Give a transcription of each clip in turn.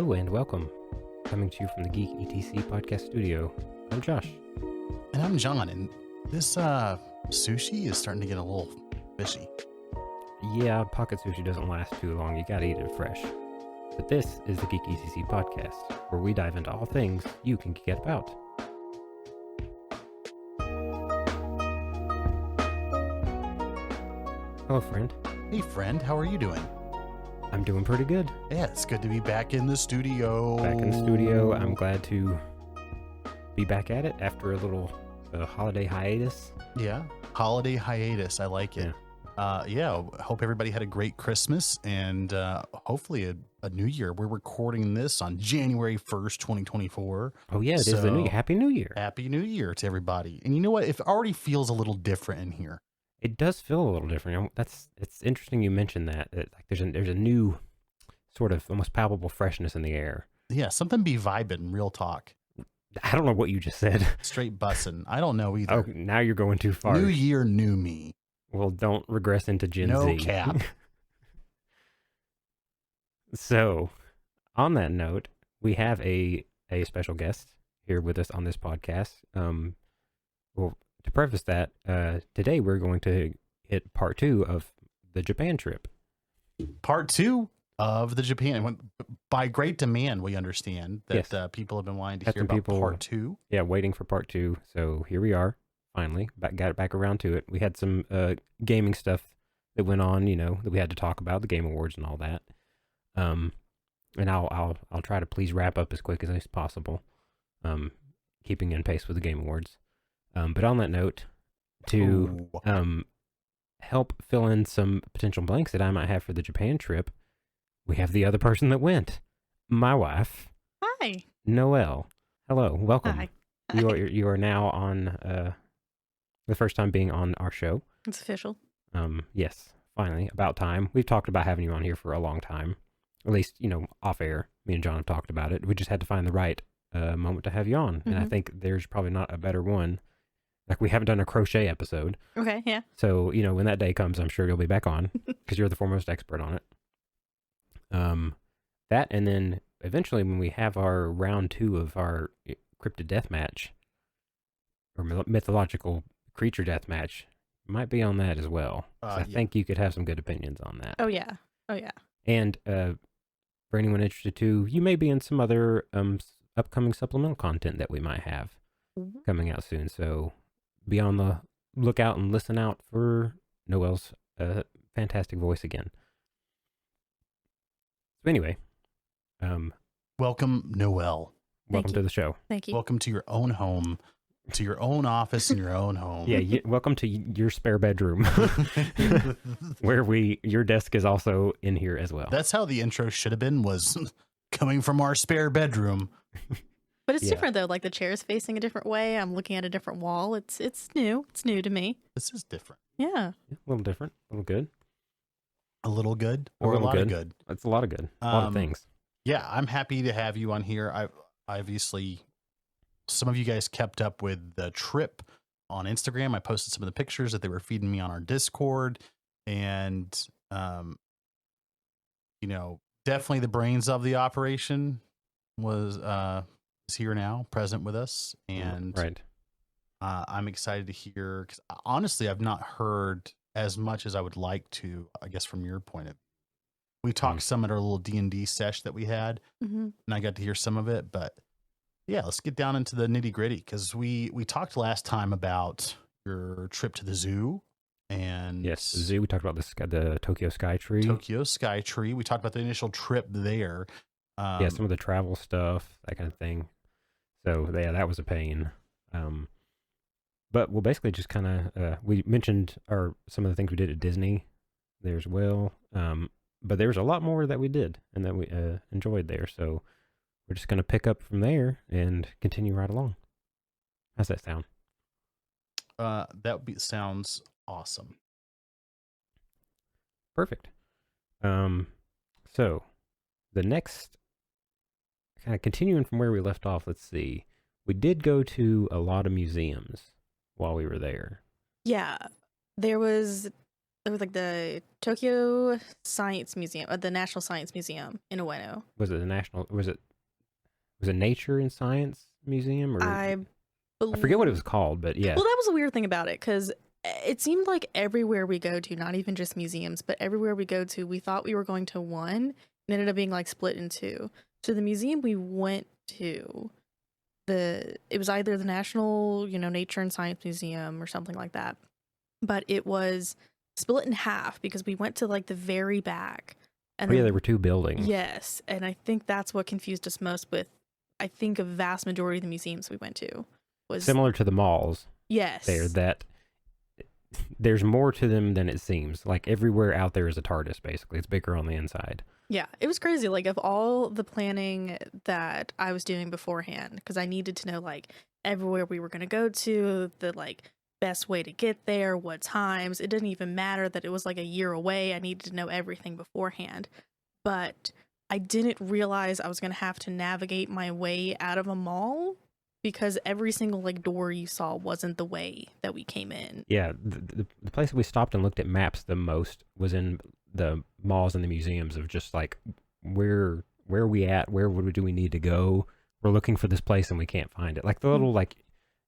Hello and welcome. Coming to you from the Geek ETC podcast studio. I'm Josh. And I'm John, and this sushi is starting to get a little fishy. Yeah, pocket sushi doesn't last too long. You gotta eat it fresh. But this is the Geek ETC podcast, where we dive into all things you can geek about. Hello, friend. Hey, friend, how are you doing? I'm doing pretty good. Yeah, it's good to be back in the studio. Back in the studio. I'm glad to be back at it after a little holiday hiatus. Yeah, holiday hiatus. I like it. Yeah, hope everybody had a great Christmas and hopefully a new year. We're recording this on January 1st, 2024. Oh, yeah, it is the new year. Happy New Year. Happy New Year to everybody. And you know what? It already feels a little different in here. It does feel a little different. It's interesting you mentioned that. Like there's a new sort of almost palpable freshness in the air. Yeah, something be vibing, real talk. I don't know what you just said. Straight bussin'. I don't know either. Oh, now you're going too far. New year, new me. Well, don't regress into Gen Z. No cap. So, on that note, we have a special guest here with us on this podcast. Well, to preface that, today we're going to hit part 2 of the Japan trip. Part 2 of the Japan. By great demand, we understand that Yes. People have been wanting to Had hear some about people- part 2. Yeah, waiting for part 2. So here we are, finally. Got it back around to it. We had some gaming stuff that went on, that we had to talk about, the Game Awards and all that. And I'll try to please wrap up as quick as possible, keeping in pace with the Game Awards. But on that note, to help fill in some potential blanks that I might have for the Japan trip, we have the other person that went, my wife. Hi. Noel. Hello, welcome. Hi. You are now on the first time being on our show. It's official. Yes, finally, about time. We've talked about having you on here for a long time, at least off air. Me and John have talked about it. We just had to find the right moment to have you on, and I think there's probably not a better one. Like, we haven't done a crochet episode. Okay, yeah. So, when that day comes, I'm sure you'll be back on because you're the foremost expert on it. That, and then eventually when we have our round 2 of our cryptid death match, or mythological creature death match, might be on that as well. I think you could have some good opinions on that. Oh, yeah. And for anyone interested too, you may be in some other upcoming supplemental content that we might have coming out soon. So be on the lookout and listen out for Noel's fantastic voice again. So anyway, Welcome, Noel. welcome to the show. Thank you. Welcome to your own home, to your own office in your own home. Yeah, welcome to your spare bedroom, where your desk is also in here as well. That's how the intro should have been, was coming from our spare bedroom. But it's Yeah. different, though. Like, the chair's facing a different way. I'm looking at a different wall. It's new. It's new to me. This is different. Yeah. A little different, a little good. A little good or a lot of good. It's a lot of good. A lot of things. Yeah, I'm happy to have you on here. I obviously, some of you guys kept up with the trip on Instagram. I posted some of the pictures that they were feeding me on our Discord, and definitely the brains of the operation was here now, present with us, and Right. I'm excited to hear, because honestly, I've not heard as much as I would like to. I guess from your point of view, we talked some at our little D&D sesh that we had, Mm-hmm. and I got to hear some of it. But yeah, let's get down into the nitty gritty, because we talked last time about your trip to the zoo, and Yes, the zoo. We talked about the Tokyo Sky Tree. Tokyo Sky Tree. We talked about the initial trip there. Yeah, some of the travel stuff, that kind of thing. So yeah, that was a pain. But we'll basically just kind of we mentioned some of the things we did at Disney there as well. But there's a lot more that we did and that we enjoyed there. So we're just going to pick up from there and continue right along. How's that sound? Sounds awesome. Perfect. So the next, kind of continuing from where we left off, let's see. We did go to a lot of museums while we were there. Yeah. There was there was like the Tokyo Science Museum, the National Science Museum in Ueno. Was it the national? Was it Nature and Science Museum or I I forget what it was called, but yeah. Well, that was a weird thing about it because it seemed like everywhere we go to, not even just museums, but everywhere we go to, we thought we were going to one and ended up being like split in two. So the museum we went to, it was either the National, Nature and Science Museum or something like that, but it was split in half because we went to like the very back. And yeah, there were two buildings. Yes, and I think that's what confused us most with, I think a vast majority of the museums we went to was Similar to the malls. Yes. There's more to them than it seems. Like everywhere out there is a TARDIS, basically. It's bigger on the inside. Yeah, it was crazy. Like, of all the planning that I was doing beforehand, because I needed to know, like, everywhere we were going to go to, the, like, best way to get there, what times. It didn't even matter that it was, like, a year away. I needed to know everything beforehand. But I didn't realize I was going to have to navigate my way out of a mall because every single, like, door you saw wasn't the way that we came in. Yeah, the place that we stopped and looked at maps the most was in the malls and the museums of just like where are we at, where do we need to go, we're looking for this place and we can't find it, like the little like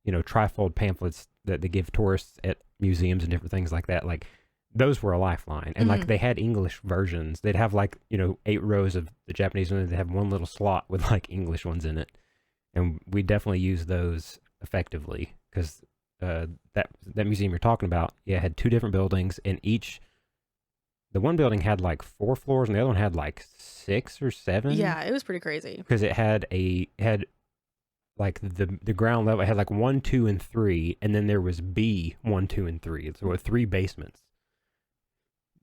trifold pamphlets that they give tourists at museums and different things like that, like those were a lifeline. And like they had English versions, they'd have like 8 rows of the Japanese ones, they'd have one little slot with like English ones in it, and we definitely used those effectively because that museum you're talking about had 2 different buildings, and the one building had like 4 floors and the other one had like 6 or 7. Yeah, it was pretty crazy. Because it had like the ground level, it had like 1, 2, and 3, and then there was B 1, 2, and 3. So 3 basements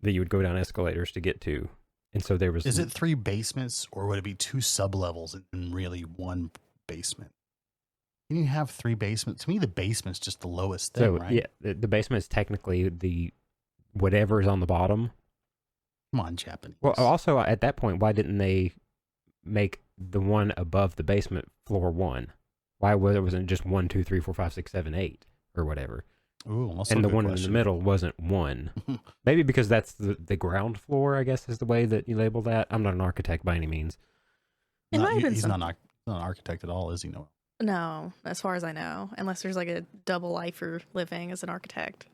that you would go down escalators to get to. And so there was. Is it 3 basements or would it be 2 sublevels and really 1 basement? Can you have 3 basements? To me, the basement's just the lowest thing, right? Yeah, the basement is technically the whatever is on the bottom. Come on, Japanese. Well, also at that point, why didn't they make the one above the basement floor 1? Why wasn't it just 1, 2, 3, 4, 5, 6, 7, 8 or whatever? Ooh, also and the good one question. in the middle wasn't 1. Maybe because that's the ground floor, I guess, is the way that you label that. I'm not an architect by any means. It might have been He's not an architect at all, is he, Noel? No, as far as I know, unless there's like a double lifer living as an architect.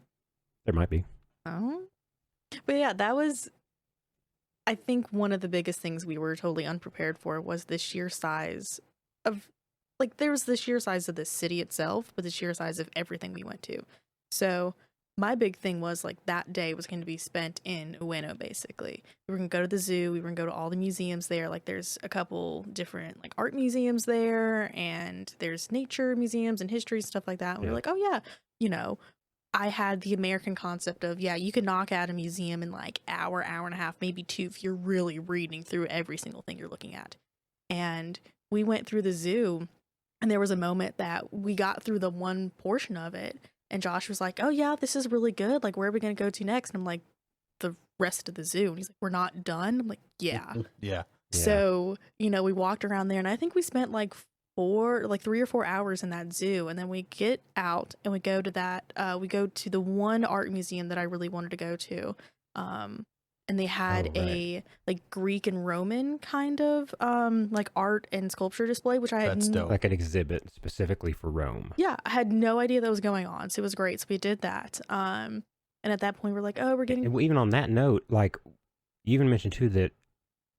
There might be. Oh, but yeah, that was. I think one of the biggest things we were totally unprepared for was the sheer size of, like, there was the sheer size of the city itself, but the sheer size of everything we went to. So my big thing was like that day was going to be spent in Ueno, basically. We were going to go to the zoo. We were going to go to all the museums there. Like there's a couple different like art museums there, and there's nature museums and history stuff like that. And we were like, oh yeah, I had the American concept of, yeah, you can knock out a museum in like hour and a half, maybe 2 if you're really reading through every single thing you're looking at. And we went through the zoo, and there was a moment that we got through the one portion of it, and Josh was like, oh yeah, this is really good. Like, where are we going to go to next? And I'm like, the rest of the zoo. And he's like, we're not done? I'm like, yeah. Yeah. So, we walked around there, and I think we spent like 3 or 4 hours in that zoo, and then we get out and we go to we go to the one art museum that I really wanted to go to, and they had a like Greek and Roman kind of like art and sculpture display, which I had dope. Like an exhibit specifically for Rome. Yeah, I had no idea that was going on, so it was great. So we did that, and at that point we're like, oh, we're getting. And even on that note, like you even mentioned too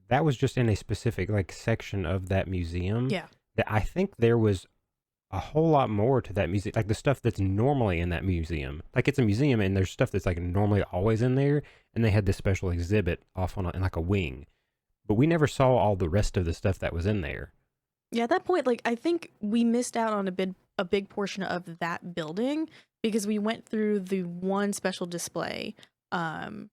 that was just in a specific like section of that museum. Yeah. That I think there was a whole lot more to that museum, like the stuff that's normally in that museum. Like it's a museum and there's stuff that's like normally always in there, and they had this special exhibit off in like a wing. But we never saw all the rest of the stuff that was in there. Yeah, at that point, like I think we missed out on a big portion of that building because we went through the one special display, and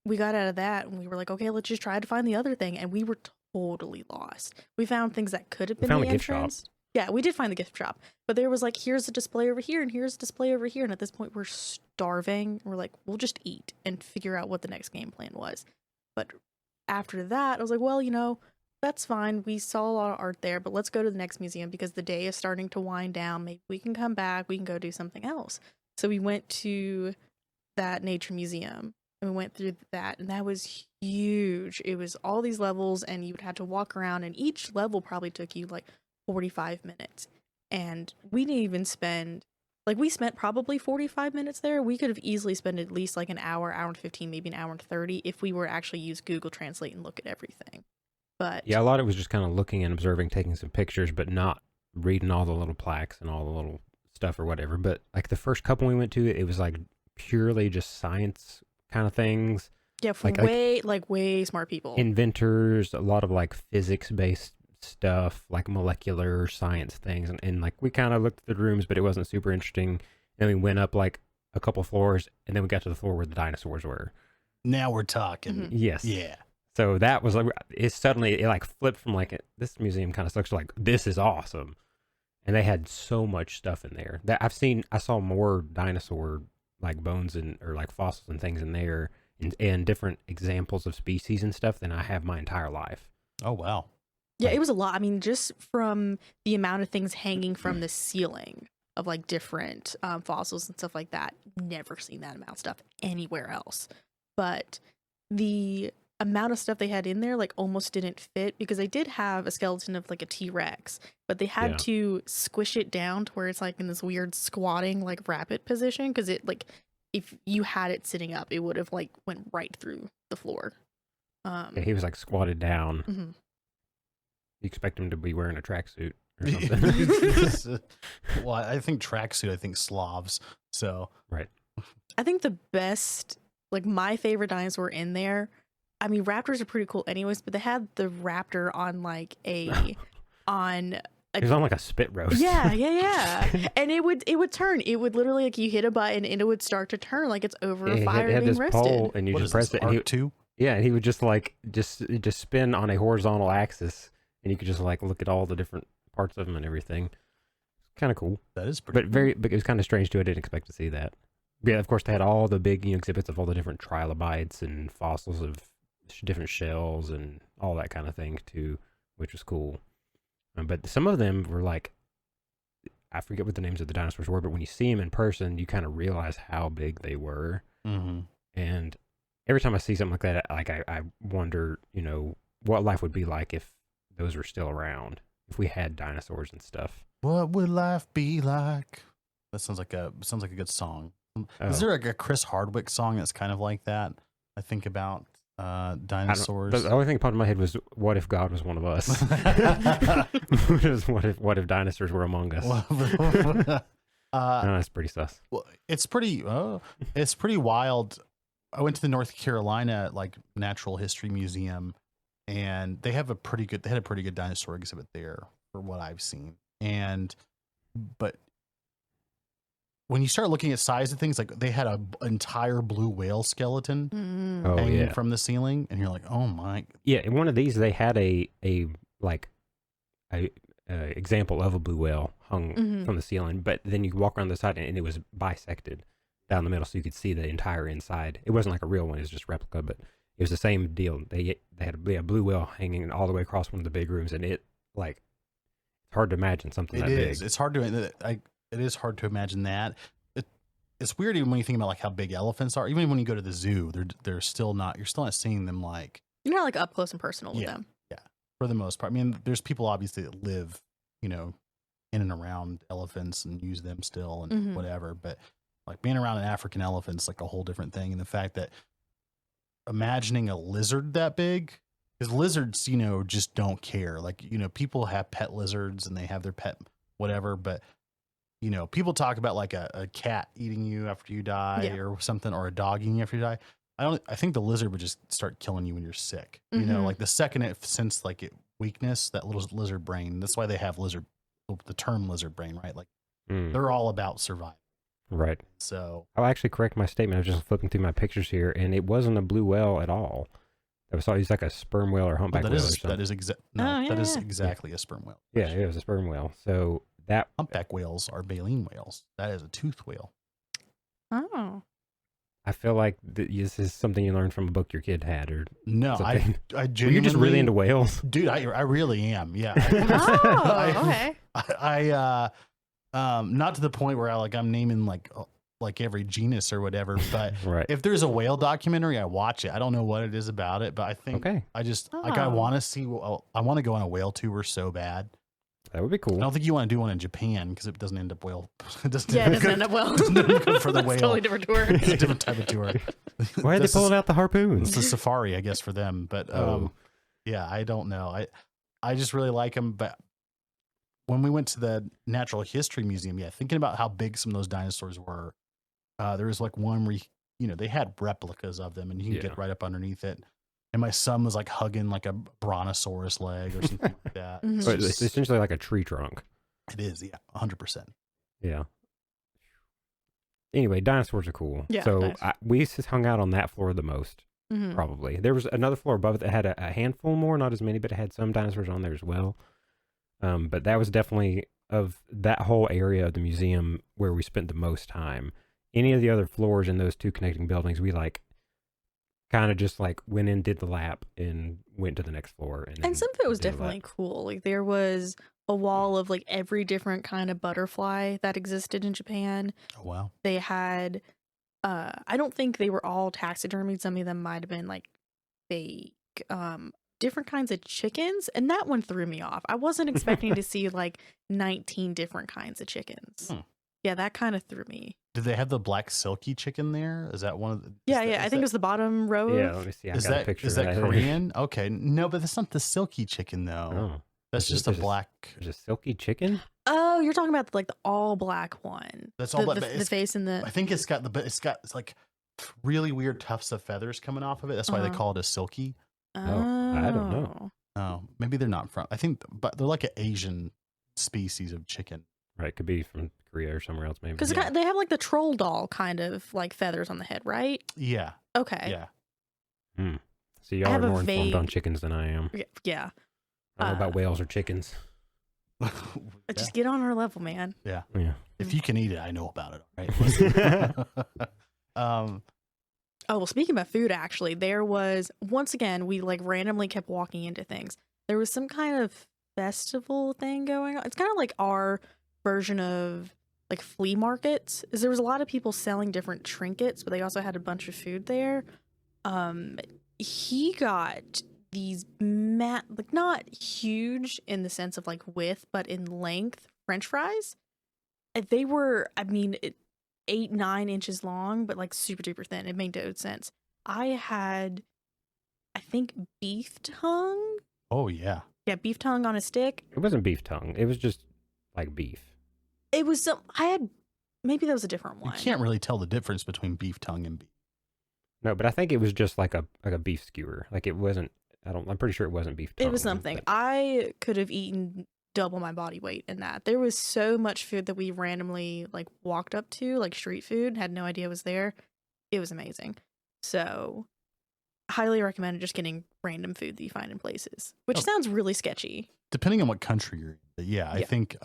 we got out of that and we were like, okay, let's just try to find the other thing, and we were totally lost. We found things that could have been the entrance. Yeah, we did find the gift shop, but there was like, here's a display over here and here's a display over here, and at this point we're starving. We're like, we'll just eat and figure out what the next game plan was. But after that, I was like, well, that's fine. We saw a lot of art there, but let's go to the next museum because the day is starting to wind down. Maybe we can come back. We can go do something else. So we went to that nature museum. And we went through that, and that was huge. It was all these levels, and you would have to walk around, and each level probably took you like 45 minutes. And we didn't even spend, like, we spent probably 45 minutes there. We could have easily spent at least like an hour, hour and 15, maybe an hour and 30 if we were actually use Google Translate and look at everything. But yeah, a lot of it was just kind of looking and observing, taking some pictures, but not reading all the little plaques and all the little stuff or whatever. But like the first couple we went to, it was like purely just science kind of things. yeah, for way smart people. Inventors, a lot of like physics based stuff, like molecular science things. And like we kind of looked at the rooms, but it wasn't super interesting. Then we went up like a couple floors, and then we got to the floor where the dinosaurs were. Now we're talking. Yes. Yeah. So that was like, it like flipped from like, this museum kind of sucks to like, this is awesome. And they had so much stuff in there that I saw more dinosaur like bones or like fossils and things in there, and different examples of species and stuff than I have my entire life. Oh, wow. Yeah, it was a lot. I mean, just from the amount of things hanging from the ceiling of like different fossils and stuff like that, never seen that amount of stuff anywhere else. But the amount of stuff they had in there like almost didn't fit, because they did have a skeleton of like a T-Rex, but they had to squish it down to where it's like in this weird squatting like rabbit position, because it like if you had it sitting up, it would have like went right through the floor. Yeah, he was like squatted down. Mm-hmm. You expect him to be wearing a tracksuit or something. Well, I think tracksuit, I think Slavs. So right. I think the best, like my favorite dinosaur in there, I mean, raptors are pretty cool anyways, but they had the raptor on like It was on like a spit roast. Yeah. And it would turn. It would literally like you hit a button and it would start to turn like it's over a fire it had being this roasted. pole, and you what just is press this, it. And R2? and he would just like just spin on a horizontal axis, and you could just like look at all the different parts of them and everything. Kind of cool. That is pretty But it was kind of strange too. I didn't expect to see that. But yeah, of course they had all the big exhibits of all the different trilobites and fossils of different shells and all that kind of thing too, which was cool. But some of them were like, I forget what the names of the dinosaurs were, but when you see them in person, you kind of realize how big they were. Mm-hmm. And every time I see something like that, like I wonder, what life would be like if those were still around, if we had dinosaurs and stuff. What would life be like? That sounds like a good song. Is there like a Chris Hardwick song that's kind of like that? I think about dinosaurs. The only thing that popped in my head was, what if God was one of us? what if dinosaurs were among us? No, that's pretty sus. Well, it's pretty wild. I went to the North Carolina like Natural History Museum, and they had a pretty good dinosaur exhibit there for what I've seen. But when you start looking at size of things, like they had an entire blue whale skeleton hanging from the ceiling, and you're like, oh my. Yeah, in one of these they had a example of a blue whale hung from the ceiling, but then you walk around the side and it was bisected down the middle, so you could see the entire inside. It wasn't like a real one; it was just replica, but it was the same deal. They had a blue whale hanging all the way across one of the big rooms, and it's hard to imagine something that big. It's hard to. It is hard to imagine that. It's weird even when you think about like how big elephants are. Even when you go to the zoo, they're still not. You're still not seeing them like. You're not like up close and personal with them. Yeah, for the most part. I mean, there's people obviously that live, in and around elephants and use them still and whatever. But like being around an African elephant's like a whole different thing. And the fact that imagining a lizard that big, because lizards, just don't care. Like people have pet lizards and they have their pet whatever, but. People talk about like a cat eating you after you die or something, or a dog eating you after you die. I think the lizard would just start killing you when you're sick. Like the second it sense like weakness, that little lizard brain. That's why they have the term lizard brain, right? Like they're all about survival. Right. So I'll actually correct my statement. I was just flipping through my pictures here, and it wasn't a blue whale at all. It was always like a sperm whale or humpback whale or something. That is exactly a sperm whale. Yeah, it was a sperm whale. So humpback whales are baleen whales. That is a toothed whale. Oh. I feel like this is something you learned from a book your kid had, or no, something. I genuinely. Were you just really into whales, dude? I really am. Yeah. Oh, okay. I not to the point where I'm naming like like every genus or whatever. But Right. if there's a whale documentary, I watch it. I don't know what it is about it, but I think I just like I Oh. want to see. I want to go on a whale tour so bad. That would be I cool. don't think you want to do one in Japan because it doesn't end up well. It doesn't Yeah, it doesn't good, end up well. doesn't end up good for the It's whale. a totally different tour. It's a different type of tour. Why are they pulling out the harpoons? It's a safari, I guess, for them. But yeah, I don't know. I just really like them. But when we went to the Natural History Museum, thinking about how big some of those dinosaurs were, there was like one where they had replicas of them, and you can get right up underneath it. And my son was like hugging like a brontosaurus leg or something like that. Mhm. So it's essentially like a tree trunk. It is, 100%. Yeah. Anyway, dinosaurs are cool. Yeah, So nice. we just hung out on that floor the most, Mhm. probably. There was another floor above it that had a handful more, not as many, but it had some dinosaurs on there as well. But that was definitely, of that whole area of the museum, where we spent the most time. Any of the other floors in those two connecting buildings, we like kind of just like went in, did the lap, and went to the next floor. And some of it was did the definitely lap. cool. Like there was a wall of like every different kind of butterfly that existed in Japan. Oh, wow. They had I don't think they were all taxidermied. Some of them might have been like fake. Different kinds of chickens, and that one threw me off. I wasn't expecting to see like 19 different kinds of chickens. Yeah, that kind of threw me. Did they have the black silky chicken there? Is that one of the? Yeah, I think it was the bottom row. Yeah, let me see. I Is got a that picture is of that Korean? Okay, no, but that's not the silky chicken though. Oh, That's just a black. There's a silky chicken? Oh, you're talking about like the all black one. That's all black. The face and the. I think it's got it's like really weird tufts of feathers coming off of it. That's why they call it a silky. Oh, I don't know. Oh, maybe they're not from. I think, but they're like an Asian species of chicken. Right, could be from Korea or somewhere else, maybe. Because they have like the troll doll kind of like feathers on the head, right? Yeah. Okay. Yeah. So y'all are more informed on chickens than I am. Yeah. I don't know about whales or chickens. Just get on our level, man. Yeah. Yeah. If you can eat it, I know about it. Right. Oh, well, speaking about food, actually, there was, once again, we like randomly kept walking into things. There was some kind of festival thing going on. It's kind of like our version of like flea markets. Is there was a lot of people selling different trinkets, but they also had a bunch of food there. He got these like not huge in the sense of like width, but in length French fries. They were, 8-9 inches long, but like super duper thin. It made no sense. I had, I think, beef tongue. Oh yeah. Yeah, beef tongue on a stick. It wasn't beef tongue. It was just like beef. It was some. Maybe that was a different one. You can't really tell the difference between beef tongue and beef. No, but I think it was just like a beef skewer. Like it wasn't. I'm pretty sure it wasn't beef tongue. It was something. But I could have eaten double my body weight in that. There was so much food that we randomly like walked up to, like street food, had no idea was there. It was amazing. So highly recommend just getting random food that you find in places, which sounds really sketchy. Depending on what country you're in. Yeah, I think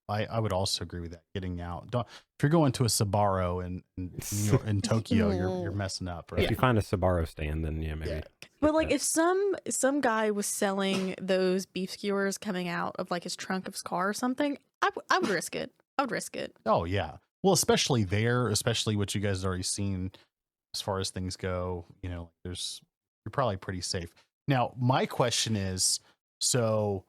I would also agree with that. Getting out. If you're going to a Sbarro in Tokyo, you're messing up, right? if you find a Sbarro stand, then yeah, maybe. Yeah. But like if some guy was selling those beef skewers coming out of like his trunk of his car or something, I would risk it. I would risk it. Oh yeah. Well, especially what you guys have already seen as far as things go, you're probably pretty safe. Now, my question is, so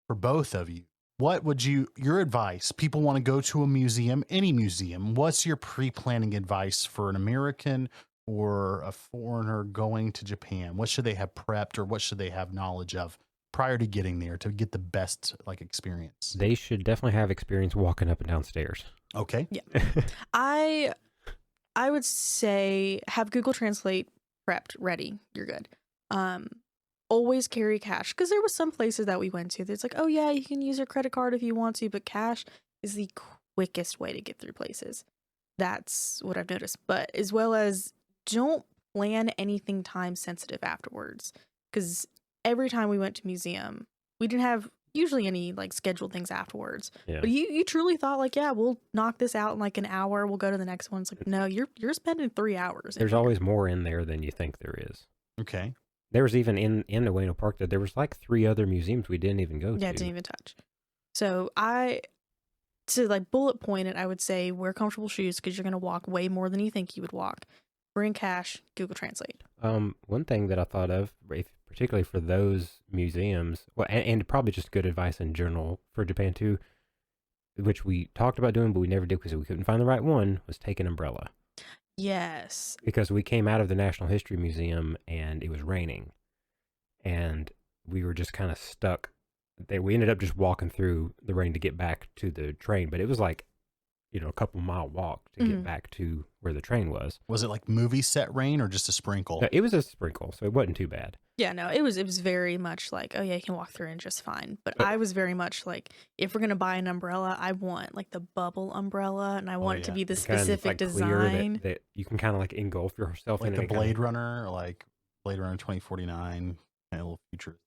for both of you, what would your advice? People want to go to a museum, any museum. What's your pre-planning advice for an American or a foreigner going to Japan? What should they have prepped, or what should they have knowledge of prior to getting there to get the best experience? They should definitely have experience walking up and down stairs. Okay. Yeah. I would say have Google Translate prepped, ready. You're good. Always carry cash, because there was some places that we went to that's like, oh yeah, you can use your credit card if you want to, but cash is the quickest way to get through places. That's what I've noticed. But as well as don't plan anything time sensitive afterwards, because every time we went to museum, we didn't have usually any like scheduled things afterwards. Yeah. But you truly thought like, yeah, we'll knock this out in like an hour. We'll go to the next one. It's like, no, you're spending 3 hours. There's always more in there than you think there is. Okay. There was even in Ueno Park that there was like 3 other museums we didn't even go to. Yeah, didn't even touch. So I to like bullet point it, I would say wear comfortable shoes because you're going to walk way more than you think you would walk. Bring cash, Google Translate. One thing that I thought of, particularly for those museums, well, and probably just good advice in general for Japan too, which we talked about doing, but we never did because we couldn't find the right one, was take an umbrella. Yes. Because we came out of the National History Museum and it was raining. And we were just kind of stuck. We ended up just walking through the rain to get back to the train, but it was like, a couple mile walk to get back to where the train was. Was it like movie set rain or just a sprinkle? No, it was a sprinkle, so it wasn't too bad. Yeah, no, it was very much like, oh yeah, you can walk through and just fine. But I was very much like, if we're gonna buy an umbrella, I want like the bubble umbrella, and I want it to be the specific design that you can kind of like engulf yourself like in. The Blade Runner, like Blade Runner 2049, kind of little future.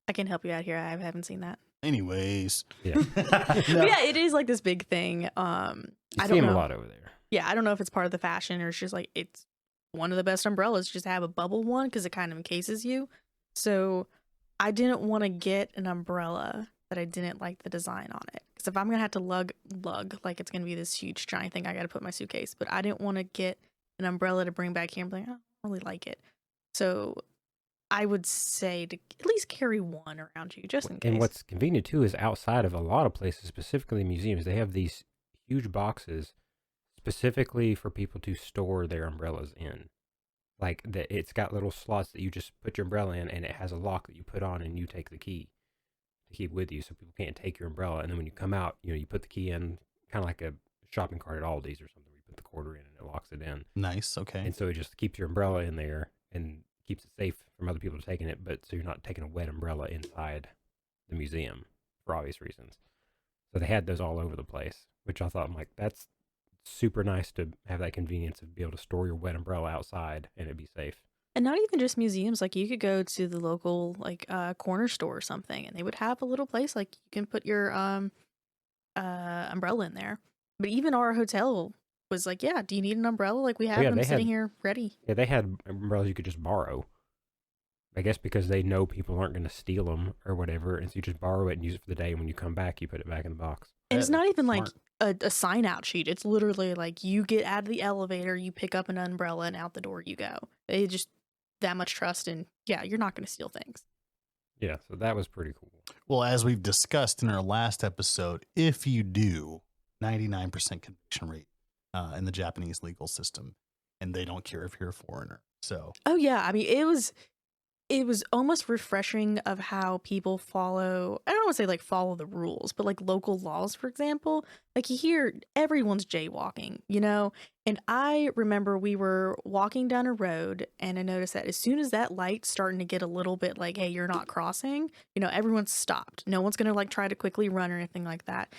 I can help you out here. I haven't seen that. Anyways, yeah, But yeah, it is like this big thing. I see don't them know a lot over there. Yeah, I don't know if it's part of the fashion or it's just like it's one of the best umbrellas just to have a bubble one because it kind of encases you. So I didn't want to get an umbrella that I didn't like the design on it. Because if I'm going to have to lug, like it's going to be this huge giant thing I got to put in my suitcase. But I didn't want to get an umbrella to bring back here and be like, oh, I don't really like it. So I would say to at least carry one around you just in case. And what's convenient too is outside of a lot of places, specifically museums, they have these huge boxes specifically for people to store their umbrellas in. Like that, it's got little slots that you just put your umbrella in, and it has a lock that you put on, and you take the key to keep with you, so people can't take your umbrella. And then when you come out, you put the key in, kind of like a shopping cart at Aldi's or something. Where you put the quarter in, and it locks it in. Nice. Okay. And so it just keeps your umbrella in there and keeps it safe from other people taking it, but so you're not taking a wet umbrella inside the museum for obvious reasons. So they had those all over the place, which I thought, I'm like, that's super nice to have that convenience of be able to store your wet umbrella outside and it'd be safe. And not even just museums, like you could go to the local like corner store or something and they would have a little place like you can put your umbrella in there. But even our hotel was like, yeah, do you need an umbrella? Like we have them sitting here ready. Yeah, they had umbrellas you could just borrow. I guess because they know people aren't going to steal them or whatever, and so you just borrow it and use it for the day, and when you come back, you put it back in the box. And it's not even like a sign out sheet. It's literally like you get out of the elevator, you pick up an umbrella, and out the door you go. They just that much trust, and yeah, you're not going to steal things. Yeah, so that was pretty cool. Well, as we've discussed in our last episode, if you do, 99% conviction rate in the Japanese legal system, and they don't care if you're a foreigner. So, oh yeah, I mean it was almost refreshing of how people follow, I don't want to say like follow the rules, but like local laws, for example. Like you hear everyone's jaywalking, And I remember we were walking down a road and I noticed that as soon as that light's starting to get a little bit like, hey, you're not crossing, everyone's stopped. No one's going to like try to quickly run or anything like that.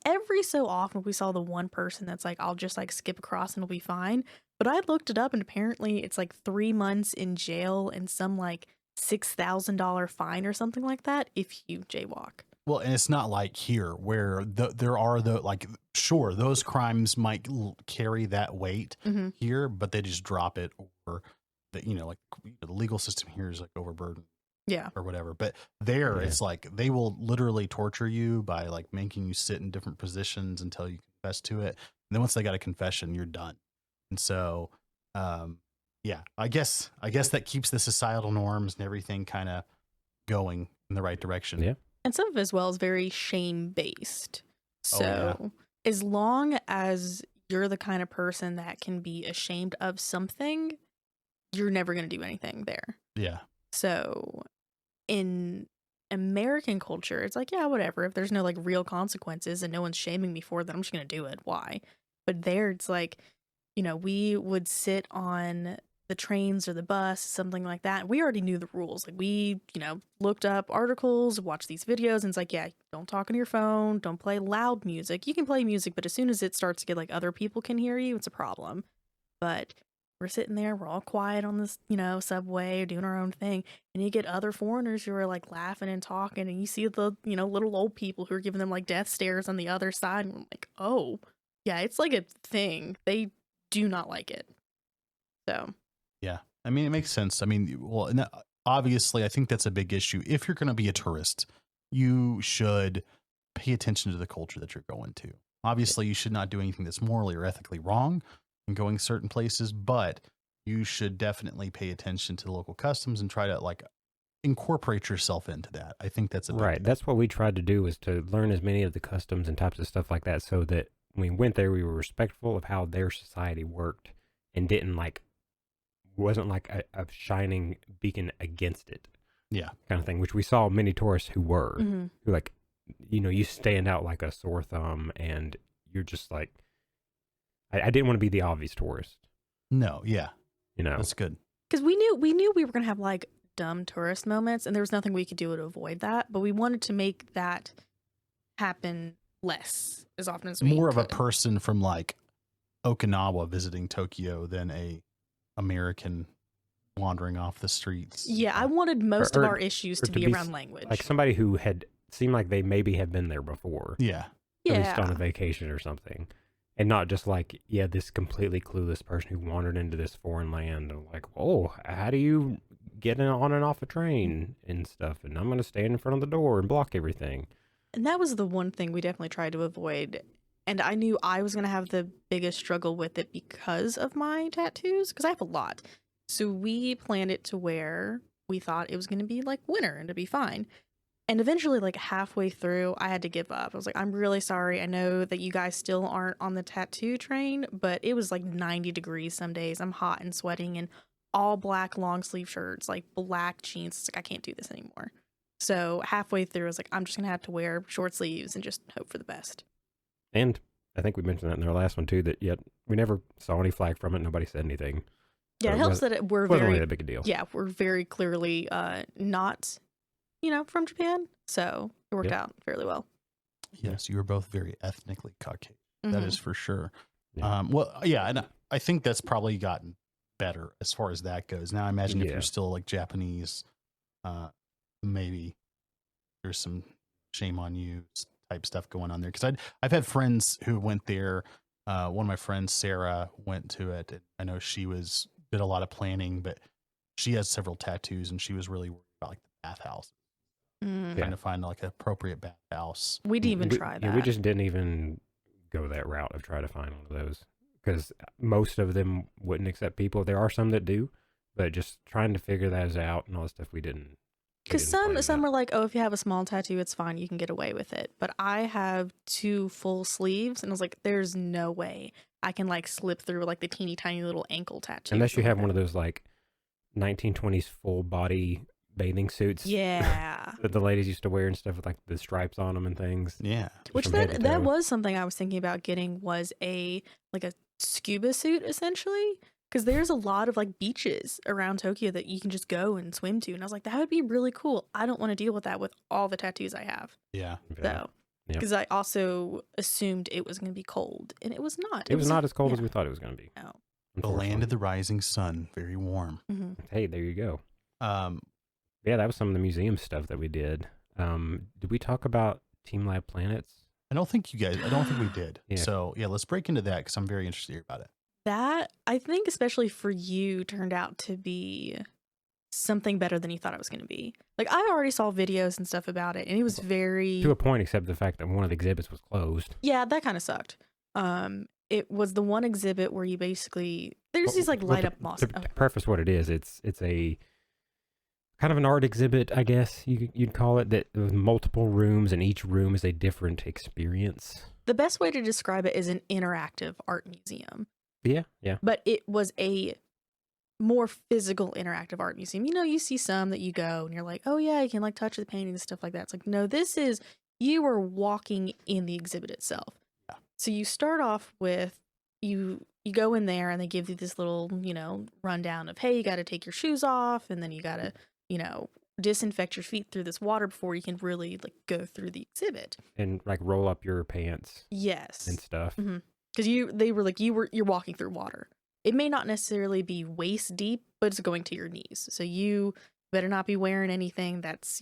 Every so often we saw the one person that's like, I'll just like skip across and it'll be fine. But I looked it up and apparently it's like 3 months in jail and some like $6,000 fine or something like that if you jaywalk. Well, and it's not like here where there are sure, those crimes might carry that weight here, but they just drop it, or the legal system here is like overburdened. Yeah. Or whatever. But there it's like they will literally torture you by like making you sit in different positions until you confess to it. And then once they got a confession, you're done. And so, yeah, I guess that keeps the societal norms and everything kind of going in the right direction. Yeah. And some of it as well is very shame based. So as long as you're the kind of person that can be ashamed of something, you're never going to do anything there. Yeah. So in American culture, it's like, yeah, whatever. If there's no like real consequences and no one's shaming me for that, I'm just going to do it. Why? But there it's like, we would sit on the trains or the bus, something like that. We already knew the rules. Like we, looked up articles, watched these videos, and it's like, yeah, don't talk on your phone, don't play loud music. You can play music, but as soon as it starts to get like other people can hear you, it's a problem. But we're sitting there, we're all quiet on this, subway, doing our own thing, and you get other foreigners who are like laughing and talking, and you see the, little old people who are giving them like death stares on the other side, and I'm like, oh, yeah, it's like a thing. They do not like it. So yeah, I mean, it makes sense. I mean, well, and obviously I think that's a big issue. If you're going to be a tourist, you should pay attention to the culture that you're going to. Obviously, you should not do anything that's morally or ethically wrong in going certain places, but you should definitely pay attention to the local customs and try to like incorporate yourself into that. I think that's a big Right. thing. That's what we tried to do, was to learn as many of the customs and types of stuff like that, so that when we went there, we were respectful of how their society worked and didn't wasn't like a shining beacon against it. Yeah. Kind of thing, which we saw many tourists who were, Mhm. who like, you stand out like a sore thumb, and you're just like, I didn't want to be the obvious tourist, No, yeah, That's good. Because we knew we were gonna have like dumb tourist moments, and there was nothing we could do to avoid that. But we wanted to make that happen less as often as we More of a could. person from like Okinawa visiting Tokyo than a American wandering off the streets. Yeah, I wanted most Or- of our issues or to to be be around language. like somebody who had seemed like they maybe had been there before, Yeah. at least on a yeah, vacation or something, and not just like, this completely clueless person who wandered into this foreign land and like, oh, how do you get on and off a train and stuff, and I'm going to stand in front of the door and block everything. and that was the one thing we definitely tried to avoid. And I knew I was gonna have the biggest struggle with it because of my tattoos, because I have a lot. So we planned it to where we thought it was gonna be like winter and to be fine. And eventually, like halfway through, I had to give up. I was like, I'm really sorry. I know that you guys still aren't on the tattoo train, but it was like 90 degrees some days. I'm hot and sweating, and all black long sleeve shirts, like black jeans. It's like, I can't do this anymore. So halfway through, I was like, I'm just going to have to wear short sleeves and just hope for the best. And I think we mentioned that in our last one too, that we never saw any flag from it. Nobody said anything. Yeah, So it helps that we're It wasn't really very, that big a deal. yeah, we're very clearly not, from Japan. So it worked Yep. out fairly well. Yes, you were both very ethnically Caucasian. That Mhm. is for sure. Yeah. And I think that's probably gotten better as far as that goes. Now, I imagine if Yeah. you're still like Japanese, maybe there's some shame on you type stuff going on there. Because I've had friends who went there. One of my friends, Sarah, went to it. And I know she did a lot of planning, but she has several tattoos, and she was really worried about like the bathhouse, Mm. trying to find like an appropriate bathhouse. We didn't even we, try that. Yeah, we just didn't even go that route of trying to find one of those, because most of them wouldn't accept people. There are some that do, but just trying to figure those out and all the stuff, we didn't. Because some are like, oh, if you have a small tattoo, it's fine, you can get away with it. But I have 2 full sleeves, and I was like, there's no way I can like slip through like the teeny tiny little ankle tattoo. Unless you have one of those like 1920s full body bathing suits Yeah. that the ladies used to wear and stuff, with like the stripes on them and things. Yeah. Which from head to that toe. was something I was thinking about getting, was a scuba suit essentially. Because there's a lot of like beaches around Tokyo that you can just go and swim to. And I was like, that would be really cool. I don't want to deal with that with all the tattoos I have. Yeah. Yeah. So, Yep. because I also assumed it was going to be cold, and it was not. It was not as cold as yeah. we thought it was going to be. No. The land of the rising sun, very warm. hmm Hey, there you go. Um, Yeah, that was some of the museum stuff that we did. Did we talk about Team Lab Planets? I don't think we did. Yeah. So yeah, let's break into that because I'm very interested to hear about it. That, I think, especially for you, turned out to be something better than you thought it was going to be. Like, I already saw videos and stuff about it, and it was very... To a point, except the fact that one of the exhibits was closed. Yeah, that kind of sucked. It was the one exhibit where you basically... There's these, like, light up moss... To preface what it is, it's a kind of an art exhibit, I guess you'd call it, that with multiple rooms, and each room is a different experience. The best way to describe it is an interactive art museum. Yeah. But it was a more physical interactive art museum. You see some that you go and you're like, oh yeah, you can like touch the painting and stuff like that. It's like, no, this is, you are walking in the exhibit itself. Yeah. So you start off with, you go in there and they give you this little, rundown of, hey, you got to take your shoes off, and then you got to, disinfect your feet through this water before you can really like go through the exhibit. And like roll up your pants Yes. and stuff. Mm-hmm. Because they were like, you're walking through water. It may not necessarily be waist deep, but it's going to your knees. So you better not be wearing anything that's,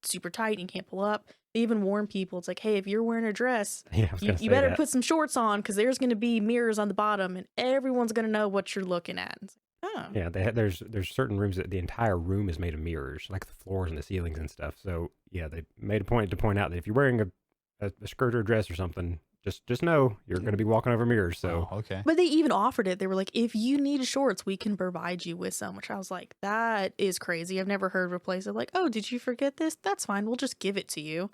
super tight and can't pull up. They even warn people, it's like, hey, if you're wearing a dress, Yeah, I was gonna you say better that. put some shorts on, because there's going to be mirrors on the bottom and everyone's going to know what you're looking at. It's like, oh. Yeah, there's certain rooms that the entire room is made of mirrors, like the floors and the ceilings and stuff. So yeah, they made a point to point out that if you're wearing a skirt or a dress or something, just know you're going to be walking over mirrors. So okay. But they even offered it. They were like, if you need shorts, we can provide you with some, which I was like, that is crazy. I've never heard of a place of like, oh, did you forget this? That's fine. We'll just give it to you.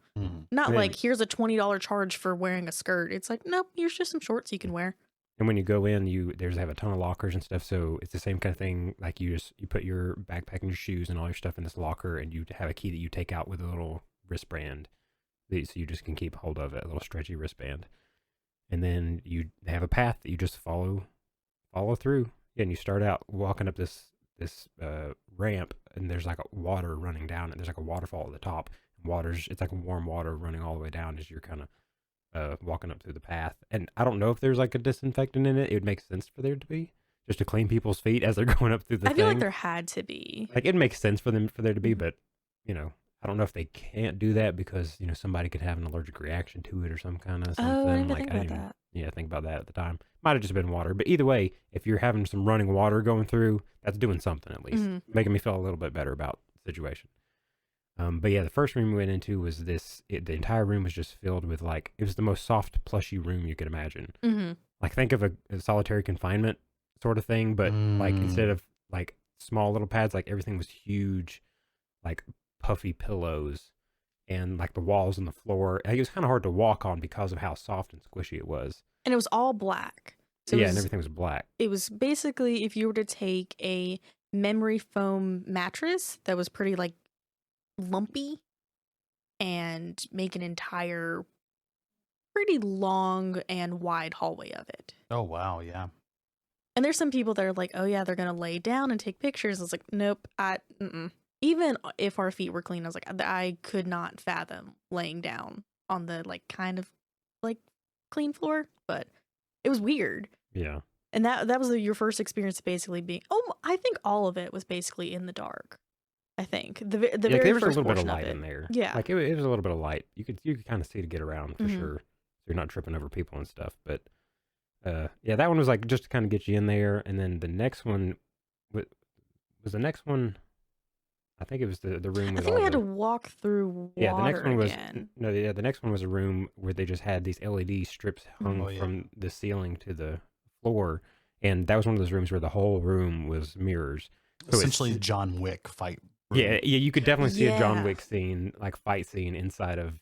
Not And like, then- here's a $20 charge for wearing a skirt. It's like, nope, here's just some shorts you can wear. And when you go in, they have a ton of lockers and stuff. So it's the same kind of thing. Like you put your backpack and your shoes and all your stuff in this locker, and you have a key that you take out with a little wristband, so you just can keep hold of it, a little stretchy wristband. And then they have a path that you just follow through. And you start out walking up this ramp, and there's like a water running down, and there's like a waterfall at the top. It's like warm water running all the way down as you're kind of walking up through the path. And I don't know if there's like a disinfectant in it. It would make sense for there to be, just to clean people's feet as they're going up through the I feel like thing. there had to be. Like it makes sense for there to be, but I don't know if they can't do that because somebody could have an allergic reaction to it or some kind of something. Oh, I didn't like think I about didn't even, that. yeah, think about that at the time. Might have just been water, but either way, if you're having some running water going through, that's doing something at least, making me feel a little bit better about the situation. But yeah, the first room we went into was the entire room was just filled with it was the most soft, plushy room you could imagine. Mm-hmm. Like think of a solitary confinement sort of thing, but like instead of like small little pads, like everything was huge, like puffy pillows, and like the walls and the floor. It was kind of hard to walk on because of how soft and squishy it was. And it was all black. So Yeah, and everything was black. It was basically if you were to take a memory foam mattress that was pretty like lumpy and make an entire pretty long and wide hallway of it. Oh wow, yeah. And there's some people that are like, oh yeah, they're gonna lay down and take pictures. I was like, nope, even if our feet were clean, I was like, I could not fathom laying down on the kind of clean floor, but it was weird. Yeah. And that was your first experience basically being, I think all of it was basically in the dark. I think the very there was a first little bit of portion light of it. in there. Yeah. Like it was a little bit of light. You could kind of see to get around for Mhm. sure. So you're not tripping over people and stuff. But yeah, that one was like just to kind of get you in there. And then the next one was the next one. I think it was the room I with think all we had the, to walk through water yeah. The next one was again. the next one was a room where they just had these LED strips hung Oh, yeah. from the ceiling to the floor, and that was one of those rooms where the whole room was mirrors. So Essentially, John Wick fight. room. Yeah, you could definitely see a John Yeah. Wick scene, like fight scene inside of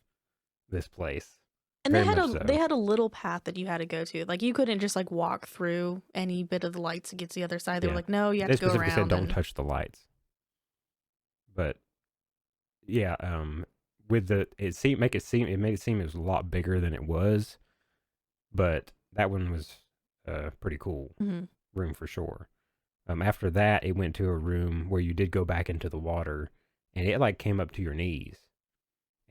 this place. And they very had much so. they had a little path that you had to go to. Like you couldn't just walk through any bit of the lights to get to the other side. They Yeah. were like, no, you have They to go specifically around. said don't and- touch the lights. But yeah, with it made it seem it was a lot bigger than it was, but that one was pretty cool Mhm. room for sure. After that, it went to a room where you did go back into the water, and it came up to your knees,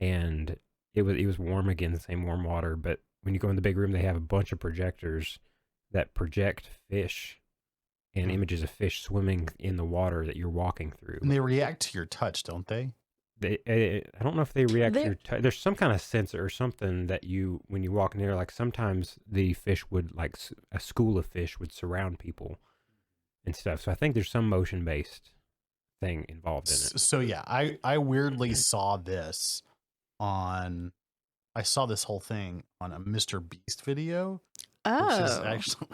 and it was warm again, the same warm water. But when you go in the big room, they have a bunch of projectors that project fish and images of fish swimming in the water that you're walking through. And they react to your touch, don't they? I don't know if they react to They're- your there's some kind of sensor or something that when you walk near, like sometimes the fish would a school of fish would surround people and stuff. So I think there's some motion based thing involved in it. So yeah, I weirdly saw this on. I saw this whole thing on a Mr. Beast video, which is Oh, actually,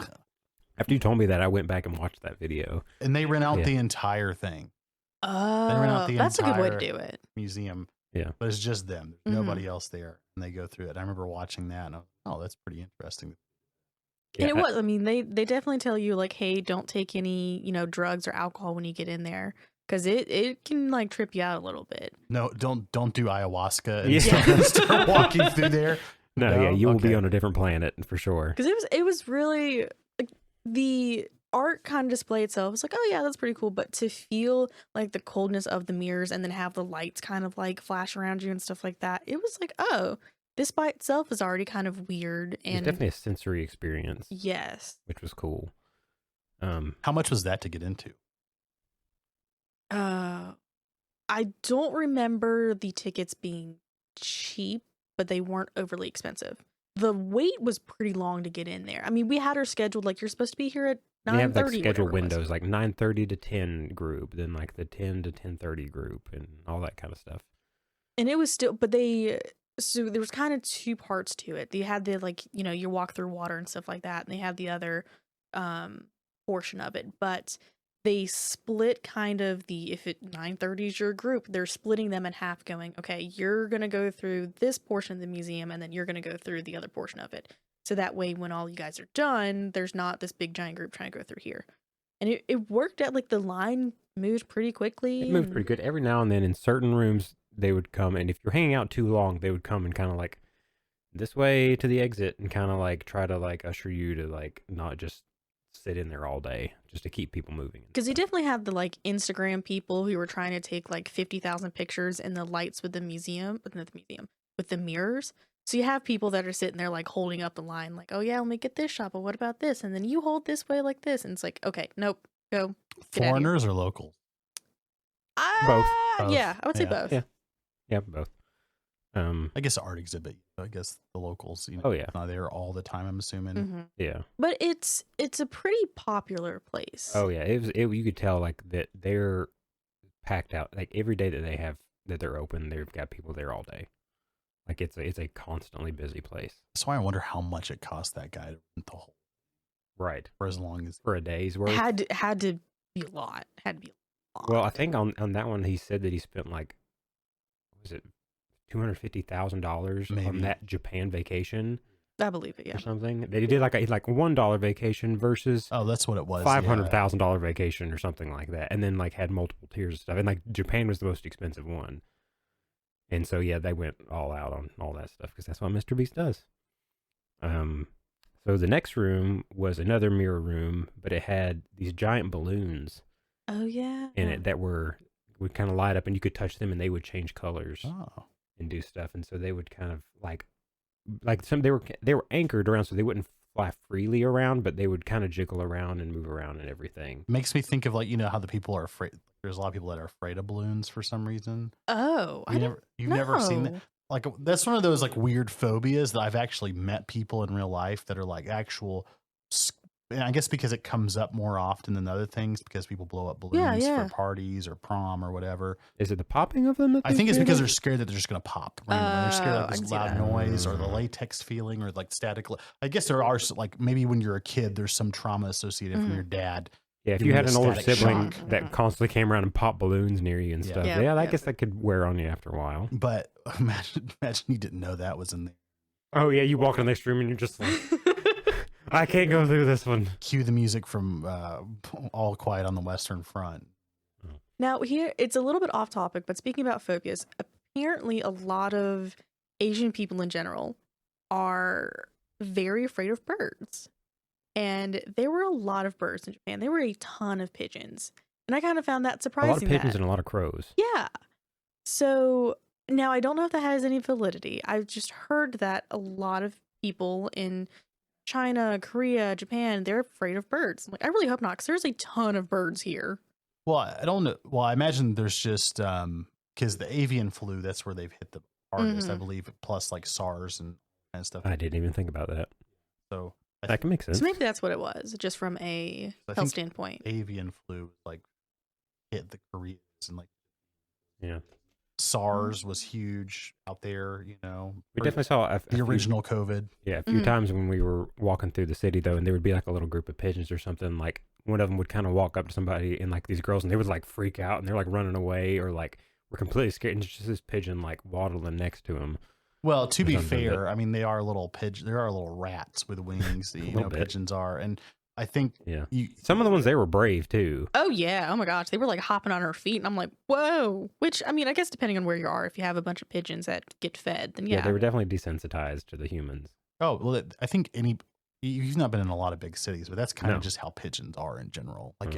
After you told me that, I went back and watched that video. and they rent out Yeah. the entire thing, ran out oh, the that's a good way to entire- do it. museum. Yeah. But it's just them. Mhm. There's nobody else there, and they go through it. I remember watching that, and I was, oh, that's pretty interesting. And it Yeah, was. I mean, they definitely tell you hey, don't take any drugs or alcohol when you get in there because it can trip you out a little bit. No, don't do ayahuasca and Yeah. start walking through there. yeah, you will be Okay. on a different planet for sure. Because it was really the art kind of display itself was oh yeah, that's pretty cool, but to feel the coldness of the mirrors and then have the lights kind of flash around you and stuff like that, it was oh, this by itself is already kind of weird. It's And definitely a sensory experience, yes, which was cool. How much was that to get into? I don't remember the tickets being cheap, but they weren't overly expensive. The wait was pretty long to get in there. I mean, we had her scheduled you're supposed to be here at 9:30. They have scheduled whatever it was. windows, 9:30 to 10 group, then the 10 to 10:30 group, and all that kind of stuff. And it was still, but they So there was kind of two parts to it. They had the like, you walk through water and stuff like that, and they had the other um portion of it. But they split kind of the if it 9:30 is your group, they're splitting them in half, going, okay, you're gonna go through this portion of the museum, and then you're gonna go through the other portion of it. So that way, when all you guys are done, there's not this big giant group trying to go through here. And it worked out. Like the line moved pretty quickly. It moved pretty good. Every now and then in certain rooms, they would come, and if you're hanging out too long, they would come and kind of like this way to the exit and kind of like try to like usher you to like not just sit in there all day, just to keep people moving. Because you definitely have the like Instagram people who were trying to take like 50,000 pictures in the lights with the museum, not the museum, with the mirrors. So you have people that are sitting there like holding up the line, like, oh yeah, let me get this shot, but what about this? And then you hold this way like this, and it's like, okay, nope, go. Foreigners or locals? Both. Yeah, I would say both. Yeah, both. I guess art exhibit. I guess the locals. Oh yeah, not there all the time. I'm assuming. Yeah, but it's a pretty popular place. Oh yeah, you could tell like that they're packed out. Like every day that they're open, they've got people there all day. Like it's a constantly busy place. That's why I wonder how much it cost that guy to rent the whole. Right. For as long as for a day's worth. Had to be a lot. Had to be a lot. Well, I think on that one he said that he spent like, what was it, $250,000 on that Japan vacation. I believe it, yeah. Or something. They did like a $1 vacation versus that's what it was. $500,000 vacation or something like that, and then like had multiple tiers of stuff. And like Japan was the most expensive one, and so yeah, they went all out on all that stuff because that's what Mr. Beast does. So the next room was another mirror room, but it had these giant balloons. Oh yeah. In it that would kind of light up, and you could touch them, and they would change colors. Oh. And do stuff, and so they would kind of like some they were anchored around, so they wouldn't fly freely around, but they would kind of jiggle around and move around and everything. Makes me think of like how the people are afraid. There's a lot of people that are afraid of balloons for some reason. Oh, you've never seen that. Like that's one of those like weird phobias that I've actually met people in real life that are like actual. And I guess because it comes up more often than other things, because people blow up balloons for parties or prom or whatever. Is it the popping of them? I think it's because they're scared that they're just going to pop. They're scared of this loud noise or the latex feeling or like static. I guess there are like maybe when you're a kid, there's some trauma associated from your dad. Yeah, if you had an older sibling that constantly came around and popped balloons near you and stuff, I guess that could wear on you after a while. But imagine you didn't know that was in there. Oh yeah, you walk in the next room and you're just like, I can't go through this one. Cue the music from All Quiet on the Western Front. Now here, it's a little bit off topic, but speaking about phobias, apparently a lot of Asian people in general are very afraid of birds. And there were a lot of birds in Japan. There were a ton of pigeons. And I kind of found that surprising. A lot of pigeons and a lot of crows. Yeah. So now I don't know if that has any validity. I've just heard that a lot of people in China, Korea, Japan, they're afraid of birds. I'm like, I really hope not, because there's a ton of birds here. Well, I don't know. Well, I imagine there's just because the avian flu, that's where they've hit the hardest, I believe, plus like SARS and stuff. I didn't even think about that. So that can make sense. So maybe that's what it was, just from a health standpoint. Avian flu like hit the Koreans and like yeah. SARS was huge out there, We definitely saw the original COVID. Yeah, a few times when we were walking through the city, though, and there would be like a little group of pigeons or something. Like one of them would kind of walk up to somebody and like these girls, and they would like freak out and they're like running away or like we're completely scared. And it's just this pigeon like waddling next to him. Well, to be fair, I mean they are little pigeons. There are little rats with wings. Pigeons are, and I think some of the ones they were brave too. Oh yeah! Oh my gosh, they were like hopping on her feet, and I'm like, whoa. Which I mean, I guess depending on where you are, if you have a bunch of pigeons that get fed, then yeah, they were definitely desensitized to the humans. Oh well, I think you've not been in a lot of big cities, but that's kind of just how pigeons are in general. Like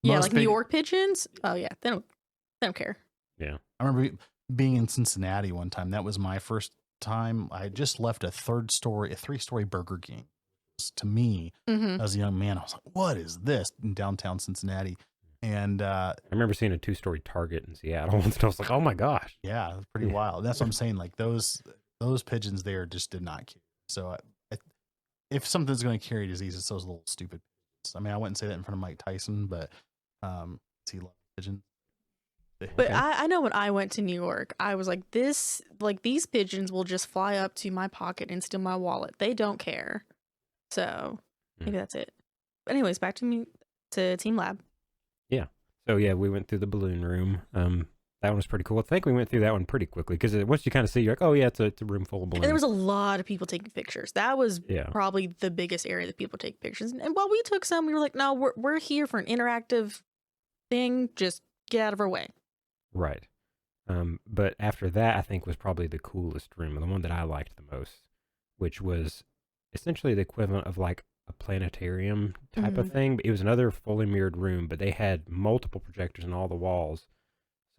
like New York pigeons. Oh yeah, they don't care. Yeah, I remember being in Cincinnati one time. That was my first time. I just left a 3-story Burger King. To me, as a young man, I was like, what is this in downtown Cincinnati? And I remember seeing a 2-story Target in Seattle once, and I was like, oh my gosh. Yeah, it's pretty wild. That's what I'm saying. Like those pigeons there just did not care. So if something's going to carry disease, it's those little stupid pigeons. I mean, I wouldn't say that in front of Mike Tyson, but he loves pigeons. But Okay. I know when I went to New York, I was like, these pigeons will just fly up to my pocket and steal my wallet. They don't care. So maybe that's it. But anyways, back to me to Team Lab. Yeah. So yeah, we went through the balloon room. That one was pretty cool. I think we went through that one pretty quickly because once you kind of see, you're like, oh yeah, it's a room full of balloons. And there was a lot of people taking pictures. That was Yeah. probably the biggest area that people take pictures. And while we took some, we were like, no, we're here for an interactive thing. Just get out of our way. Right. But after that, I think was probably the coolest room, the one that I liked the most, which was essentially the equivalent of like a planetarium type of thing. It was another fully mirrored room, but they had multiple projectors on all the walls,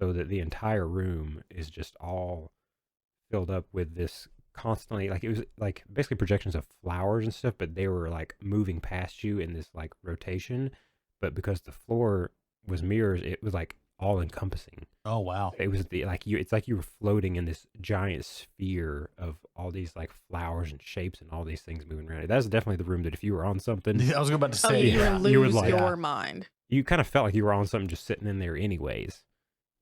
so that the entire room is just all filled up with this constantly, like it was like basically projections of flowers and stuff, but they were like moving past you in this like rotation. But because the floor was mirrors, it was like all encompassing. Oh wow. It was it's like you were floating in this giant sphere of all these like flowers and shapes and all these things moving around. That's definitely the room that if you were on something, I was about to Oh, say, you yeah. would lose you would like- your mind. you kind of felt like you were on something just sitting in there anyways.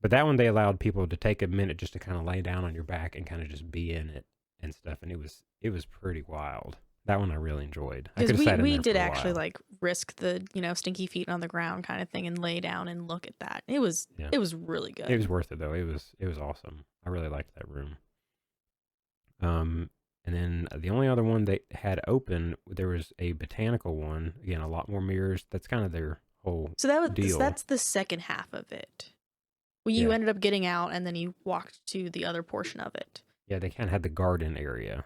But that one, they allowed people to take a minute just to kind of lay down on your back and kind of just be in it and stuff. And it was pretty wild. That one I really enjoyed. I could Because have sat in we there did for a actually while. like risk the, stinky feet on the ground kind of thing and lay down and look at that. It was really good. It was worth it though. It was awesome. I really liked that room. And then the only other one they had open, there was a botanical one. Again, a lot more mirrors. That's kind of their whole So deal. that's the second half of it. Well, you ended up getting out and then you walked to the other portion of it. Yeah, they kind of had the garden area,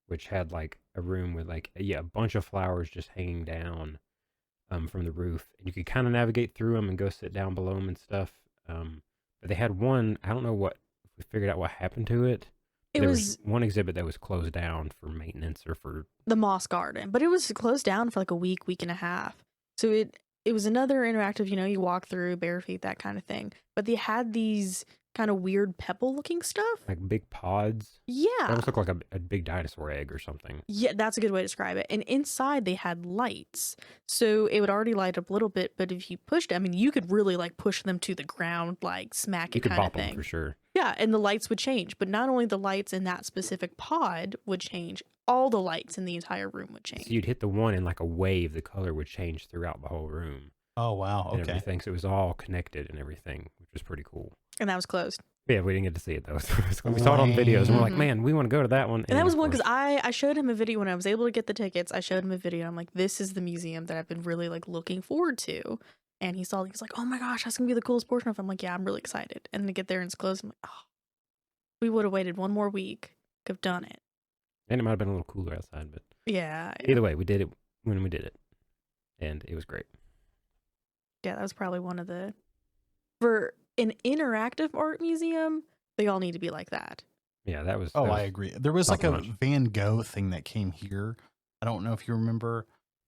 which had like a room with like a bunch of flowers just hanging down from the roof. And you could kind of navigate through them and go sit down below them and stuff. But they had one, I don't know what, we figured out what happened to it. There was one exhibit that was closed down for maintenance or for the Moss Garden, but it was closed down for like a week and a half. So it was another interactive, you walk through bare feet, that kind of thing. But they had these kind of weird pebble looking stuff. like big pods. Yeah. It almost looked like a big dinosaur egg or something. Yeah, that's a good way to describe it. And inside they had lights. So it would already light up a little bit, but if you pushed it, I mean, you could really like push them to the ground, like smack You it could kind of bop them thing. for sure. Yeah, and the lights would change. But not only the lights in that specific pod would change, all the lights in the entire room would change. So you'd hit the one and like a wave, the color would change throughout the whole room. Oh wow. And Okay. everything. So it was all connected and everything, which was pretty cool. And that was closed. Yeah, we didn't get to see it though. We saw it on videos and we're like, Mhm. man, we want to go to that one. And that was of one because course- I showed him a video when I was able to get the tickets. I showed him a video. I'm like, this is the museum that I've been really like looking forward to. And he's like, oh my gosh, that's gonna be the coolest portion of it. I'm like, yeah, I'm really excited. And to get there and it's closed, I'm like, oh, we would have waited one more week, could have done it. And it might have been a little cooler outside, but Yeah. either way, we did it when we did it. And it was great. Yeah, that was probably one of the for an interactive art museum, they all need to be like that. Yeah, that was. Oh, that I was agree. There was top like a notch. Van Gogh thing that came here. I don't know if you remember.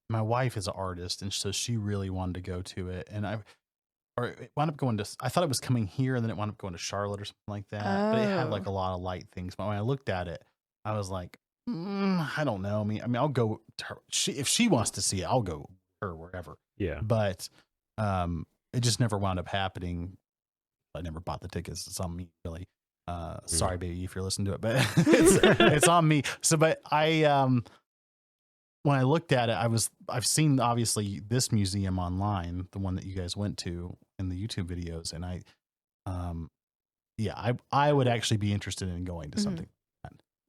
My wife is an artist, and so she really wanted to go to it. And it wound up going to. I thought it was coming here, and then it wound up going to Charlotte or something like that. But it had like Oh. a lot of light things. But when I looked at it, I was like, I don't know. I mean, I'll go. To her. If she wants to see it, I'll go with her wherever. Yeah. But it just never wound up happening. I never bought the tickets. It's on me, really. Sorry, baby, if you're listening to it, but it's on me. So, but when I looked at it, I've seen obviously this museum online, the one that you guys went to in the YouTube videos, and I would actually be interested in going to Mhm. something.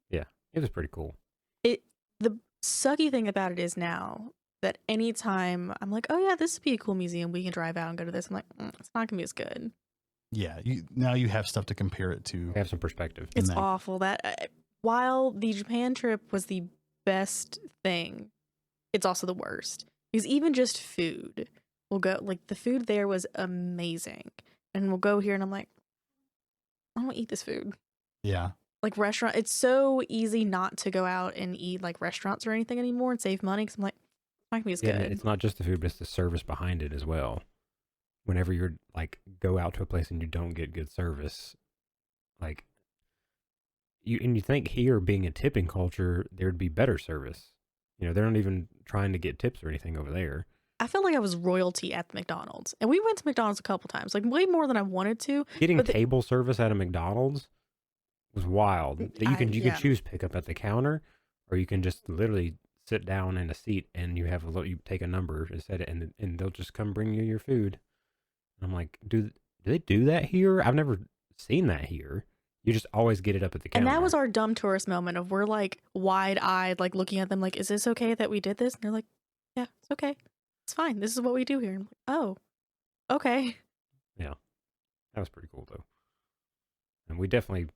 Yeah. It was pretty cool. The sucky thing about it is now that anytime I'm like, oh yeah, this would be a cool museum, we can drive out and go to this. I'm like, it's not gonna be as good. Yeah, now you have stuff to compare it to. Have some perspective. It's No. awful that while the Japan trip was the best thing, it's also the worst because even just food, we'll go like the food there was amazing, and we'll go here and I'm like, I don't want to eat this food. Yeah, Like restaurant, it's so easy not to go out and eat like restaurants or anything anymore and save money because I'm like, it's not gonna be as Yeah, good. and it's not just the food, but it's the service behind it as well. Whenever you're like go out to a place and you don't get good service, like you think here being a tipping culture, there'd be better service. They're not even trying to get tips or anything over there. I felt like I was royalty at the McDonald's. And we went to McDonald's a couple times, like way more than I wanted to. Getting But table service at a McDonald's was wild. That you can choose pickup at the counter, or you can just literally sit down in a seat and you take a number and set it, and they'll just come bring you your food. And I'm like, do they do that here? I've never seen that here. You just always get it up at the counter. And that was our dumb tourist moment of we're like wide-eyed, like looking at them like, is this okay that we did this? And they're like, yeah, it's okay. It's fine. This is what we do here. And I'm like, oh, okay. Yeah. That was pretty cool, though. And we definitely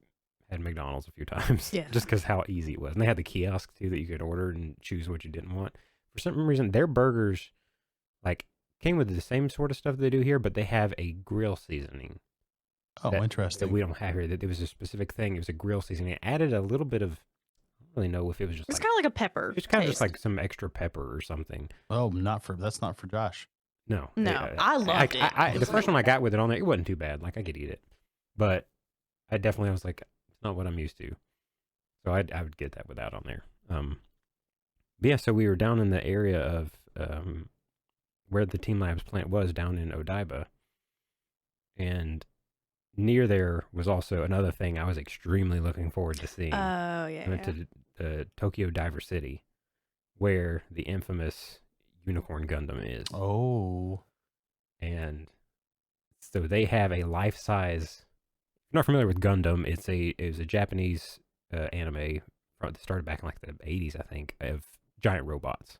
had McDonald's a few times. Yeah. Just because how easy it was. And they had the kiosk, too, that you could order and choose what you didn't want. For some reason, their burgers, like, came with the same sort of stuff they do here, but they have a grill seasoning. Oh, interesting. That we don't have here. That it was a specific thing. It was a grill seasoning. It added a little bit of, I don't really know if it was just It's like, kind of like a pepper. it's kind of just like some extra pepper or something. Oh, that's not for Josh. No. I loved it. The first one I got with it on there, it wasn't too bad. Like, I could eat it. But I was like, it's not what I'm used to. So I would get that without on there. But yeah, so we were down in the area of where the Team Labs plant was, down in Odaiba. And near there was also another thing I was extremely looking forward to seeing. Oh, yeah. I went to the Tokyo Diver City, where the infamous Unicorn Gundam is. Oh. And so they have a life-size. If you're not familiar with Gundam, it was a Japanese anime that started back in like the 80s, I think, of giant robots.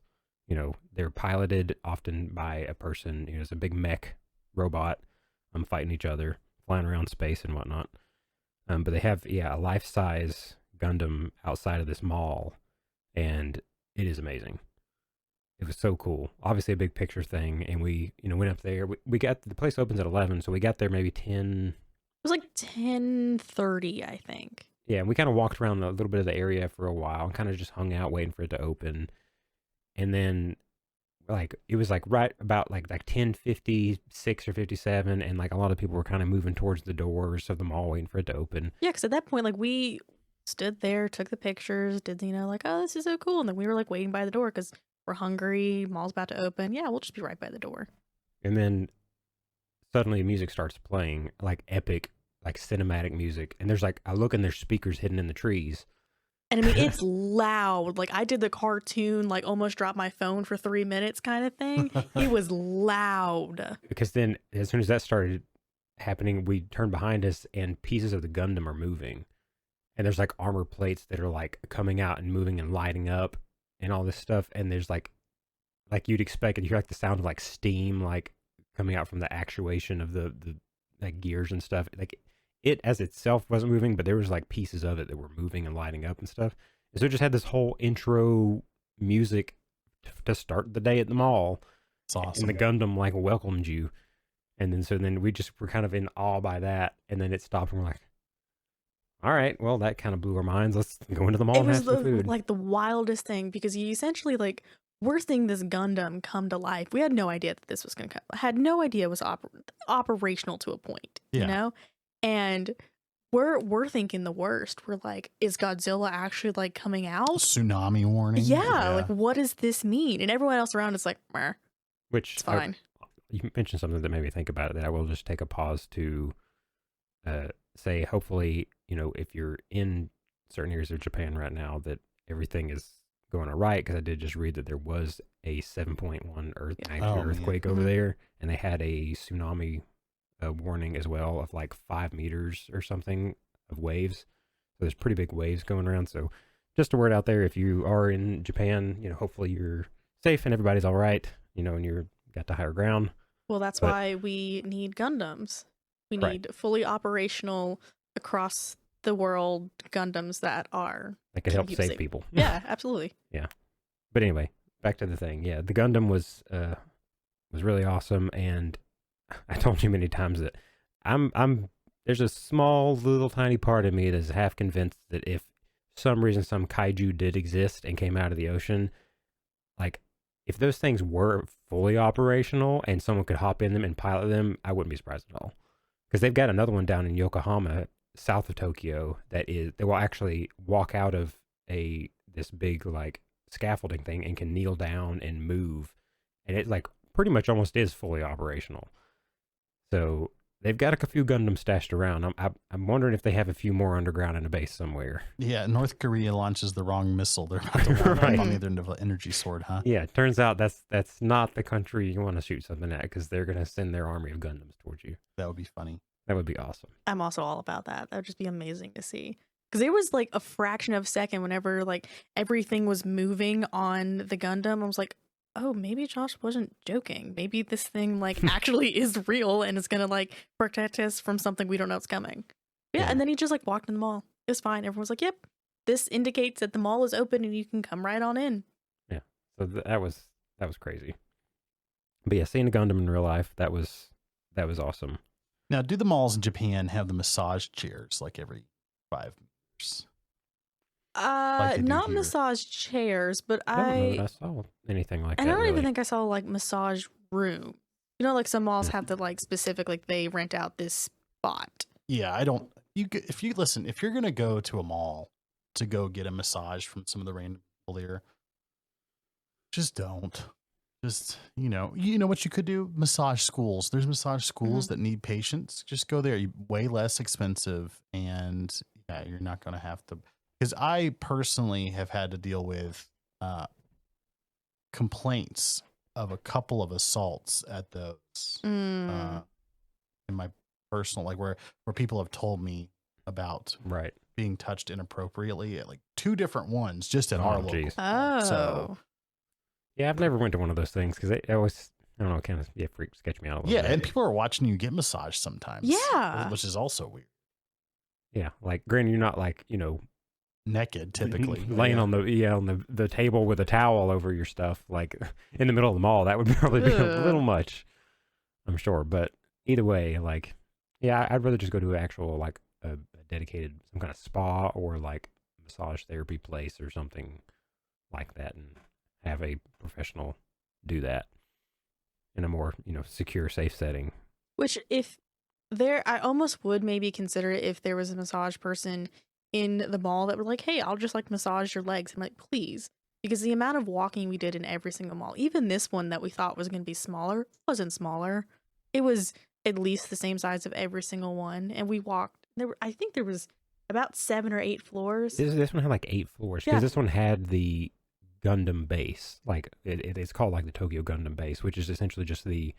You know, they're piloted often by a person. You know, it's a big mech robot fighting each other, flying around space and whatnot. But they have, a life-size Gundam outside of this mall, and it is amazing. It was so cool. Obviously a big picture thing, and we, went up there. We got, the place opens at 11, so we got there maybe 10. It was like 10:30, I think. Yeah, and we kind of walked around a little bit of the area for a while and kind of just hung out waiting for it to open. And then like it was like right about like 10:56 or 57, and like a lot of people were kind of moving towards the doors of the mall waiting for it to open. Yeah, because at that point, like we stood there, took the pictures, did like, oh, this is so cool, and then we were like waiting by the door because we're hungry. Mall's about to open. Yeah, we'll just be right by the door. And then suddenly music starts playing, like epic, like cinematic music, and there's like I look and there's speakers hidden in the trees. And I mean, it's loud. Like I did the cartoon, like almost dropped my phone for 3 minutes kind of thing. It was loud. Because then as soon as that started happening, we turned behind us and pieces of the Gundam are moving. And there's like armor plates that are like coming out and moving and lighting up and all this stuff. And there's like you'd expect, and you hear like the sound of like steam, like coming out from the actuation of the like gears and stuff. Like it as itself wasn't moving, but there was like pieces of it that were moving and lighting up and stuff. And so it just had this whole intro music to start the day at the mall. It's awesome. And the Gundam like welcomed you. And then we just were kind of in awe by that. And then it stopped and we're like, all right, well, that kind of blew our minds. Let's go into the mall and have some food. Like the wildest thing, because you essentially like, we're seeing this Gundam come to life. We had no idea that this was going to come. Had no idea it was operational to a point, you know? And we're thinking the worst. We're like, is Godzilla actually like coming out? Tsunami warning. Yeah, like what does this mean? And everyone else around is like, meh, which it's fine. You mentioned something that made me think about it that I will just take a pause to say, hopefully, if you're in certain areas of Japan right now, that everything is going all right, because I did just read that there was a 7.1 earthquake over there, and they had a tsunami warning as well of like 5 meters or something of waves. So there's pretty big waves going around. So just a word out there, if you are in Japan, hopefully you're safe and everybody's all right, and you're got to higher ground. Well, that's why we need Gundams. We need fully operational across the world Gundams that could help save people. Yeah, absolutely. Yeah. But anyway, back to the thing. Yeah, the Gundam was really awesome, and I told you many times that there's a small little tiny part of me that's half convinced that if some reason some kaiju did exist and came out of the ocean, like if those things were fully operational and someone could hop in them and pilot them, I wouldn't be surprised at all. Because they've got another one down in Yokohama, south of Tokyo, they will actually walk out of this big like scaffolding thing and can kneel down and move, and it like pretty much almost is fully operational. So they've got a few Gundams stashed around. I'm wondering if they have a few more underground in a base somewhere. Yeah, North Korea launches the wrong missile. They're about to land Right. on the other end of an energy sword, huh? Yeah, it turns out that's not the country you want to shoot something at, because they're going to send their army of Gundams towards you. That would be funny. That would be awesome. I'm also all about that. That would just be amazing to see. Because there was like a fraction of a second whenever like everything was moving on the Gundam, I was like, oh, maybe Josh wasn't joking. Maybe this thing like actually is real and it's gonna like protect us from something we don't know is coming. Yeah, and then he just like walked in the mall. It was fine. Everyone was like, yep, this indicates that the mall is open and you can come right on in. Yeah. So that was crazy. But yeah, seeing a Gundam in real life, that was awesome. Now, do the malls in Japan have the massage chairs like every 5 meters? Like they do Not here. massage chairs, but I don't know that I saw anything like and that. I don't really. even think I saw like massage room. You know, like some malls have the like specific, like they rent out this spot. Yeah, I don't. If you're gonna go to a mall to go get a massage from some of the random people there, just don't. Just you know what you could do? Massage schools. There's massage schools that need patients. Just go there. Way less expensive, and yeah, you're not gonna have to. Because I personally have had to deal with complaints of a couple of assaults at those in my personal, like where people have told me about Right. being touched inappropriately at like 2 different ones just at our local. Geez. Oh, So Yeah, I've never went to one of those things because they always, I don't know, kind of sketch me out a little yeah, bit. and people are watching you get massaged sometimes. Yeah. which is also weird. Yeah, like granted, you're not like Naked typically, laying yeah. on the table with a towel all over your stuff, like in the middle of the mall. That would probably be a little much, I'm sure. But either way, like, yeah, I'd rather just go to an actual like a dedicated some kind of spa or like massage therapy place or something like that, and have a professional do that in a more secure, safe setting. which if there, I almost would maybe consider it if there was a massage person in the mall that were like, hey, I'll just like massage your legs. I'm like, please. Because the amount of walking we did in every single mall, even this one that we thought was going to be smaller, wasn't smaller. It was at least the same size of every single one. And we walked, I think there was about 7 or 8 floors. This one had like 8 floors because this one had the Gundam base. Like it's called like the Tokyo Gundam base, which is essentially just the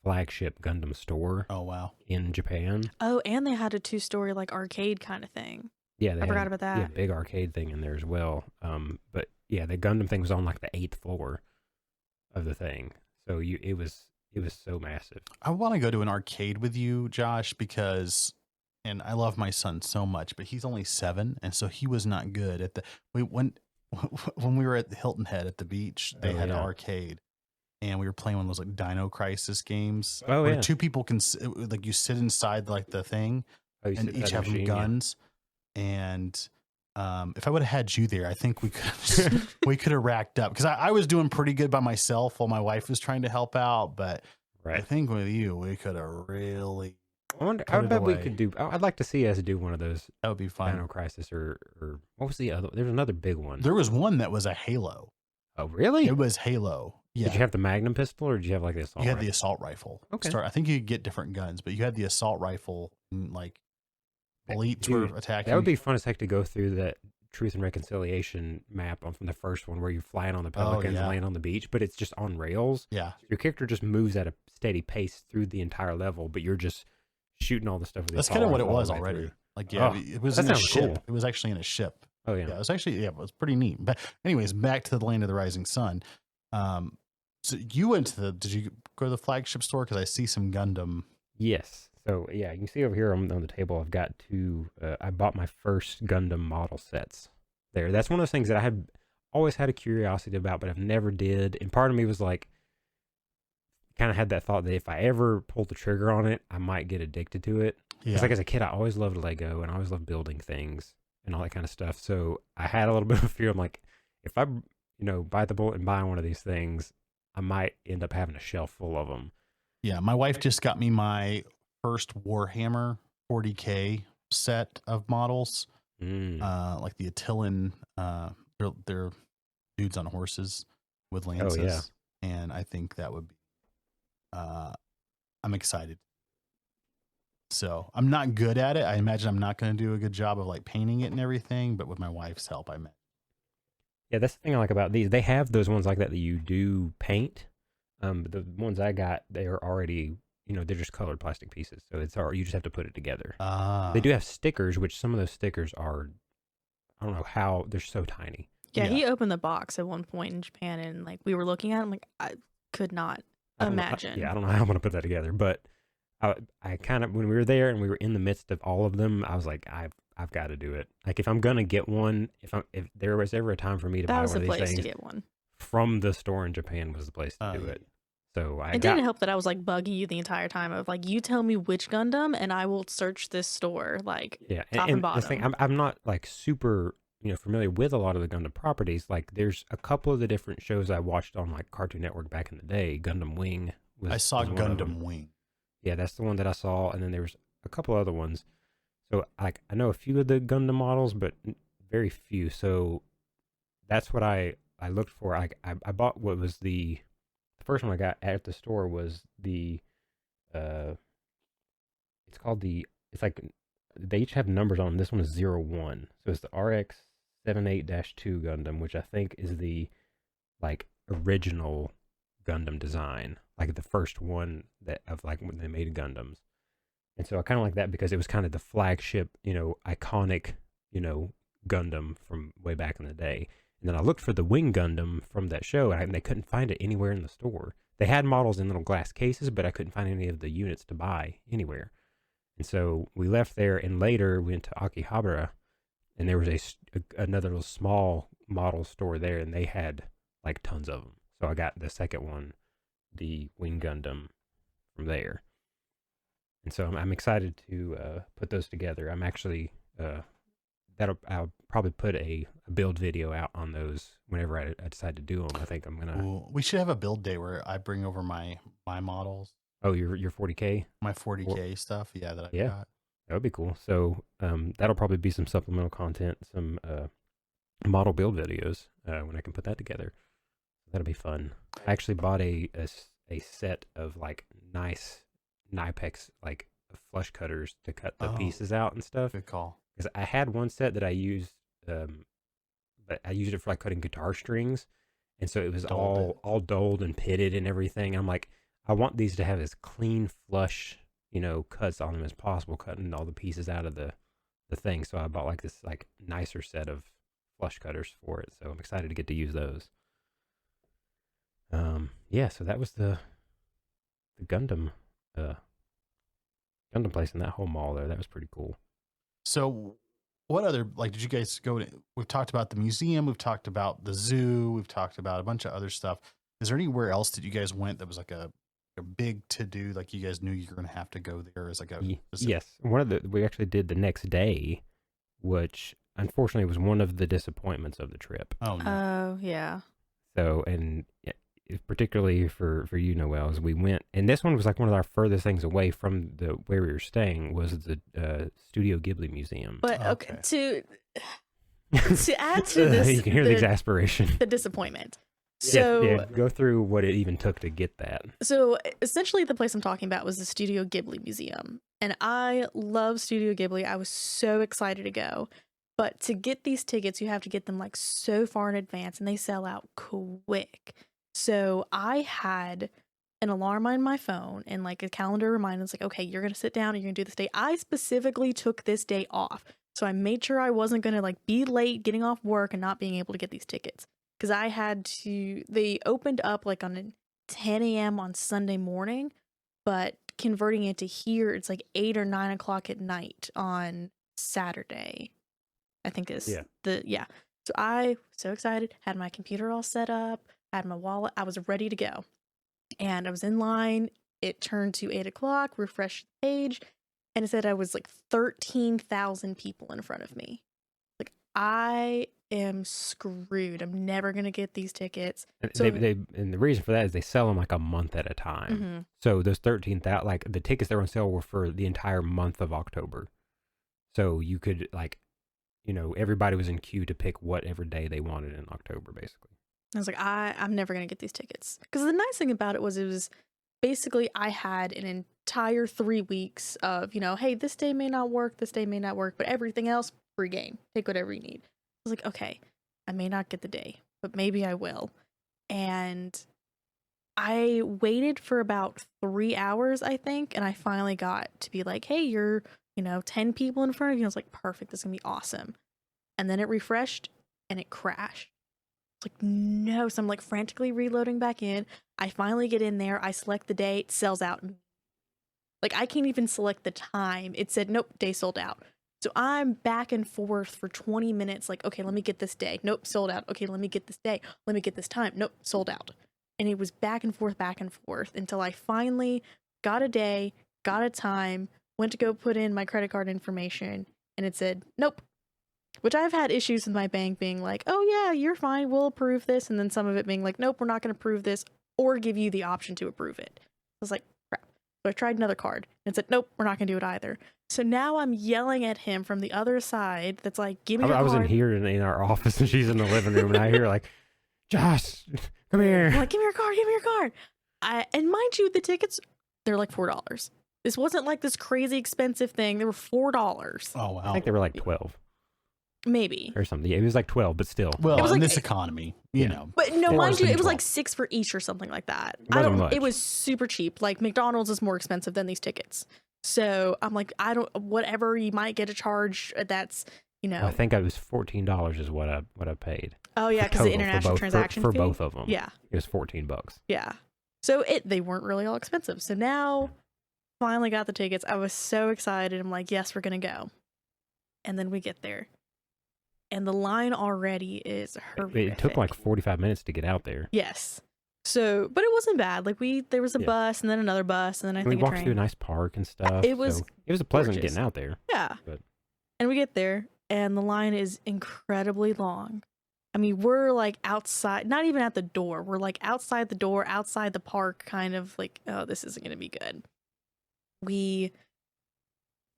flagship Gundam store. Oh wow. In Japan. Oh, and they had a 2-story like arcade kind of thing. Yeah, I forgot about that. Yeah, big arcade thing in there as well. But yeah, the Gundam thing was on like the 8th floor of the thing. So it was so massive. I want to go to an arcade with you, Josh, because, and I love my son so much, but he's only 7, and so he was not good at when we were at the Hilton Head at the beach. They had an arcade, and we were playing one of those like Dino Crisis games. Oh where yeah, 2 people can like you sit inside like the thing, and each have them guns. And if I would have had you there, I think we could have racked up, because I was doing pretty good by myself while my wife was trying to help out. But I think with you, we could have really. I bet we could do. I'd like to see us do one of those. That would be fun. Dino Crisis or what was the other? There's another big one. There was one that was a Halo. Oh really? It was Halo. Yeah. Did you have the Magnum pistol or did you have like the assault? You had the assault rifle. Okay. I think you could get different guns, but you had the assault rifle, and like elites were attacking. That would be fun as heck to go through that Truth and Reconciliation map from the first one where you're flying on the Pelicans and laying on the beach, but it's just on rails. Yeah. Your character just moves at a steady pace through the entire level, but you're just shooting all the stuff with the That's kind of what it was already. Through. Like, yeah, it was in a ship. Cool. It was actually in a ship. Oh yeah. Yeah, it was actually, it was pretty neat. But anyways, back to the Land of the Rising Sun. So you went to did you go to the flagship store? Because I see some Gundam. Yes. So yeah, you can see over here on the table, I've got 2, I bought my first Gundam model sets there. That's one of those things that I have always had a curiosity about, but I've never did. And part of me was like, kind of had that thought that if I ever pulled the trigger on it, I might get addicted to it. Yeah. It's like as a kid, I always loved Lego and I always loved building things and all that kind of stuff. So I had a little bit of fear. I'm like, if I, bite the bullet and buy one of these things, I might end up having a shelf full of them. Yeah. My wife just got me my first Warhammer 40K set of models. Like the Attilan, they're dudes on horses with lances. Oh, yeah. And I think that would be I'm excited. So I'm not good at it. I imagine I'm not going to do a good job of like painting it and everything, but with my wife's help, I imagine. Yeah, that's the thing I like about these. They have those ones like that you do paint. But the ones I got, they are already, they're just colored plastic pieces. So it's all, you just have to put it together. They do have stickers, which some of those stickers are, I don't know how, they're so tiny. Yeah, he opened the box at one point in Japan, and like we were looking at him, like I could not imagine. I don't know how I'm going to put that together, but I kind of, when we were there and we were in the midst of all of them, I was like, I've got to do it. Like if I'm going to get one, if there was ever a time for me to buy one of these things, that was the place to get one. From the store in Japan was the place to do it. So it didn't help that I was like bugging you the entire time of like, you tell me which Gundam and I will search this store, like top and bottom. This thing, I'm not like super, familiar with a lot of the Gundam properties. Like there's a couple of the different shows I watched on like Cartoon Network back in the day. Gundam Wing I saw Gundam Wing. Yeah, that's the one that I saw, and then there was a couple other ones. So like I know a few of the Gundam models, but very few. So that's what I looked for. I bought what was the first one I got at the store was the it's called it's like they each have numbers on them. This one is 01. So it's the RX-78-2 Gundam, which I think is the like original Gundam design, like the first one that of like when they made Gundams. And so I kind of like that because it was kind of the flagship, iconic, Gundam from way back in the day. And then I looked for the Wing Gundam from that show, and they couldn't find it anywhere in the store. They had models in little glass cases, but I couldn't find any of the units to buy anywhere. And so we left there, and later we went to Akihabara, and there was another little small model store there, and they had like tons of them. So I got the second one, the Wing Gundam, from there. And so I'm excited to put those together. I'm actually I'll probably put a build video out on those whenever I decide to do them. I think I'm gonna. Ooh, we should have a build day where I bring over my models. Oh, your 40K. My 40K stuff, yeah, that I got. That would be cool. So that'll probably be some supplemental content, some model build videos when I can put that together. That'll be fun. I actually bought a set of like nice Knipex like flush cutters to cut the pieces out and stuff. Good call. Because I had one set that I used, but I used it for like cutting guitar strings, and so it was all dulled and pitted and everything. I'm like, I want these to have as clean, flush, cuts on them as possible, cutting all the pieces out of the thing. So I bought like this like nicer set of flush cutters for it. So I'm excited to get to use those. Yeah. So that was the Gundam place in that whole mall there. That was pretty cool. So what other, like, did you guys go to, we've talked about the museum, we've talked about the zoo, we've talked about a bunch of other stuff. Is there anywhere else that you guys went that was like a big to do, like you guys knew you were going to have to go there as like a yes, we actually did the next day, which unfortunately was one of the disappointments of the trip. Oh no. Oh yeah. So, and particularly for you, Noel, as we went, and this one was like one of our furthest things away from where we were staying, was the Studio Ghibli Museum. But okay, to add to this, you can hear the exasperation, the disappointment. So yeah, go through what it even took to get that. So essentially the place I'm talking about was the Studio Ghibli Museum. And I love Studio Ghibli. I was so excited to go. But to get these tickets, you have to get them like so far in advance, and they sell out quick. So I had an alarm on my phone and like a calendar reminder. It's like, okay, you're going to sit down and you're going to do this day. I specifically took this day off. So I made sure I wasn't going to like be late getting off work and not being able to get these tickets. Because I had to, they opened up like on 10 a.m. on Sunday morning, but converting it to here, it's like 8 or 9 o'clock at night on Saturday. I think is So I was so excited, had my computer all set up, had my wallet, I was ready to go. And I was in line, it turned to 8 o'clock, refreshed the page, and it said I was like 13,000 people in front of me. Like, I am screwed. I'm never going to get these tickets. So, and the reason for that is they sell them like a month at a time. Mm-hmm. So those 13,000, like the tickets that were on sale were for the entire month of October. So you could like, everybody was in queue to pick whatever day they wanted in October, basically. I was like, I'm never going to get these tickets. Because the nice thing about it was basically I had an entire 3 weeks of, hey, this day may not work, but everything else, free game. Take whatever you need. I was like, okay, I may not get the day, but maybe I will. And I waited for about 3 hours, I think, and I finally got to be like, hey, you're, 10 people in front of you. I was like, perfect, this is gonna be awesome. And then it refreshed and it crashed. It's like, no. So I'm like frantically reloading back in. I finally get in there. I select the day. It sells out. Like, I can't even select the time. It said, nope, day sold out. So I'm back and forth for 20 minutes. Like, okay, let me get this day. Nope, sold out. Okay, let me get this day. Let me get this time. Nope, sold out. And it was back and forth until I finally got a day, got a time, went to go put in my credit card information, and it said, nope. Which I've had issues with my bank being like, oh yeah, you're fine, we'll approve this. And then some of it being like, nope, we're not going to approve this or give you the option to approve it. I was like, crap. So I tried another card and it said, nope, we're not going to do it either. So now I'm yelling at him from the other side that's like, give me your card. I was in here in our office and she's in the living room and I hear like, Josh, come here. I'm like, give me your card. And mind you, the tickets, they're like $4. This wasn't like this crazy expensive thing. They were $4. Oh, wow. I think they were like 12. Maybe. Or something. Yeah, it was like 12, but still. Well, it was in like this economy, you know. But no, It mind you, wasn't it was 12. like 6 for each or something like that. Wasn't much. It was super cheap. Like McDonald's is more expensive than these tickets. So I'm like, whatever you might get a charge that's, I think it was $14 is what I paid. Oh yeah, because the international transaction for fee. both of them. Yeah. It was $14. Yeah. So they weren't really all expensive. So now finally got the tickets. I was so excited. I'm like, yes, we're going to go. And then we get there. And the line already is horrific. It took like 45 minutes to get out there. Yes. So, but it wasn't bad. Like there was a bus and then another bus and then I think we walked through a nice park and stuff. It was a pleasant gorgeous. getting out there. Yeah. But. And we get there and the line is incredibly long. I mean, we're like outside, not even at the door. We're like outside the door, outside the park, kind of like, oh, this isn't going to be good. We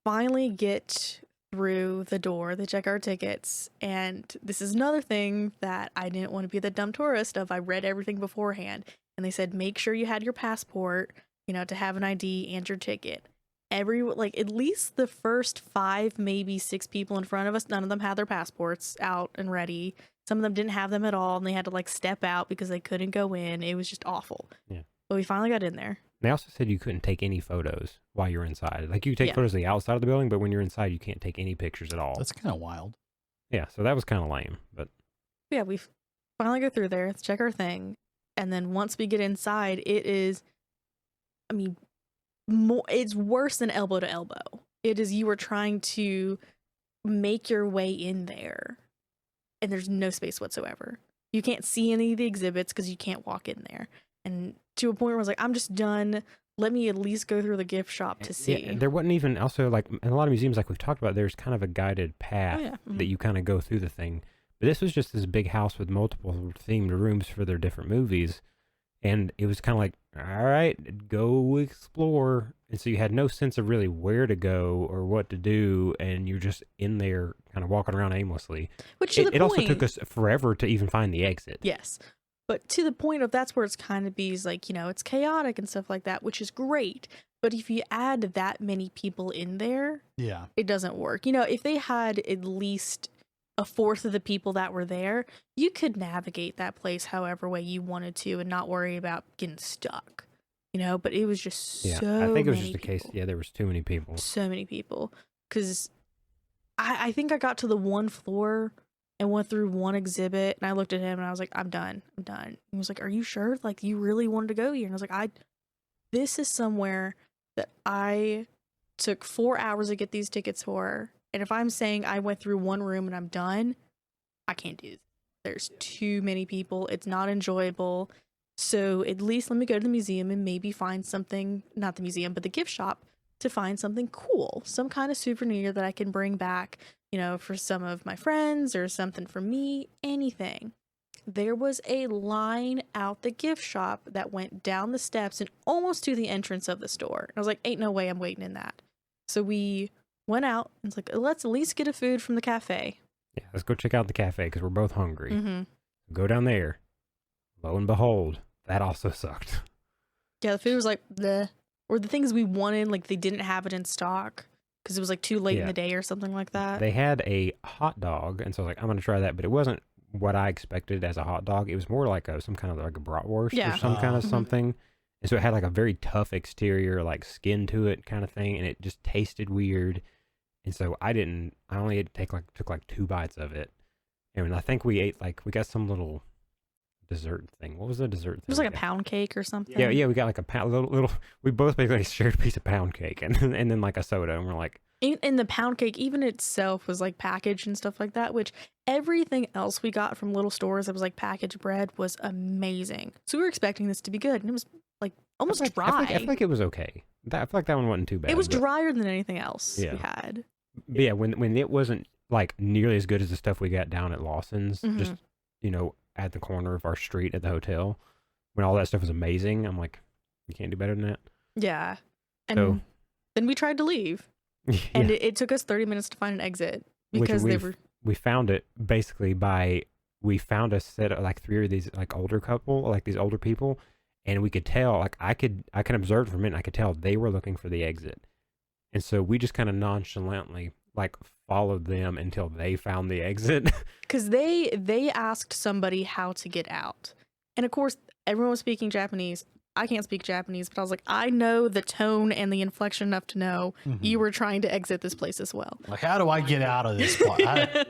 finally get through the door, they check our tickets, and this is another thing that I didn't want to be the dumb tourist of. I read everything beforehand, and they said, make sure you had your passport, to have an ID and your ticket. At least the first 5, maybe 6 people in front of us, none of them had their passports out and ready. Some of them didn't have them at all, and they had to step out because they couldn't go in. It was just awful. Yeah. But we finally got in there. They also said you couldn't take any photos while you're inside. Like, you take photos of the outside of the building, but when you're inside, you can't take any pictures at all. That's kind of wild. Yeah, so that was kind of lame. But yeah, we finally go through there, let's check our thing, and then once we get inside, it is, it's worse than elbow to elbow. It is, you are trying to make your way in there, and there's no space whatsoever. You can't see any of the exhibits because you can't walk in there. And to a point where I was like, I'm just done. Let me at least go through the gift shop to see. Yeah, there wasn't even, also, like, in a lot of museums, like we've talked about, there's kind of a guided path that you kind of go through the thing. But this was just this big house with multiple themed rooms for their different movies. And it was kind of like, all right, go explore. And so you had no sense of really where to go or what to do. And you're just in there kind of walking around aimlessly. Which it also took us forever to even find the exit. Yes. But to the point of that's where it's kind of like, it's chaotic and stuff like that, which is great. But if you add that many people in there, it doesn't work. If they had at least a fourth of the people that were there, you could navigate that place however way you wanted to and not worry about getting stuck. But it was just so I think it was many just a case. people. Yeah, there was too many people. So many people. Because I think I got to the one floor and went through one exhibit, and I looked at him and I was like, I'm done. He was like, are you sure? Like, you really wanted to go here? And I was like, this is somewhere that I took 4 hours to get these tickets for. And if I'm saying I went through one room and I'm done, I can't do this. There's too many people. It's not enjoyable. So at least let me go to the museum and maybe find something, not the museum, but the gift shop, to find something cool, some kind of souvenir that I can bring back, for some of my friends or something for me, anything. There was a line out the gift shop that went down the steps and almost to the entrance of the store. I was like, ain't no way I'm waiting in that. So we went out and it's like, let's at least get a food from the cafe. Yeah, let's go check out the cafe because we're both hungry. Mm-hmm. Go down there. Lo and behold, that also sucked. Yeah, the food was like bleh. Or the things we wanted, like they didn't have it in stock because it was like too late in Yeah. the day or something like that. They had a hot dog, and so I was like, I'm gonna try that, but it wasn't what I expected as a hot dog. It was more like some kind of like a bratwurst Yeah. or some kind of Mhm. something. And so it had like a very tough exterior, like skin to it kind of thing, and it just tasted weird. And so I only took like 2 bites of it. And I think we got some little dessert thing. What was the dessert thing? It was like we a got? pound cake or something. Yeah, we got like a little. We both basically shared a piece of pound cake and then like a soda, and we're like, In the pound cake, even itself was like packaged and stuff like that, which everything else we got from little stores that was like packaged bread was amazing. So we were expecting this to be good, and it was like almost dry. I feel like it was okay. I feel like that one wasn't too bad. It was but- drier than anything else Yeah. we had. But yeah, when it wasn't like nearly as good as the stuff we got down at Lawson's, just at the corner of our street at the hotel, when all that stuff was amazing, I'm like, you can't do better than that. Yeah. And So- then we tried to leave, Yeah. and it took us 30 minutes to find an exit because they were. We found it basically we found a set of like 3 of these like older people, and we could tell, like I can observe for a minute, I could tell they were looking for the exit, and so we just kind of nonchalantly like followed them until they found the exit. Because they asked somebody how to get out, and of course everyone was speaking Japanese. I can't speak Japanese, but I was like, I know the tone and the inflection enough to know you were trying to exit this place as well. Like, how do I get out of this place?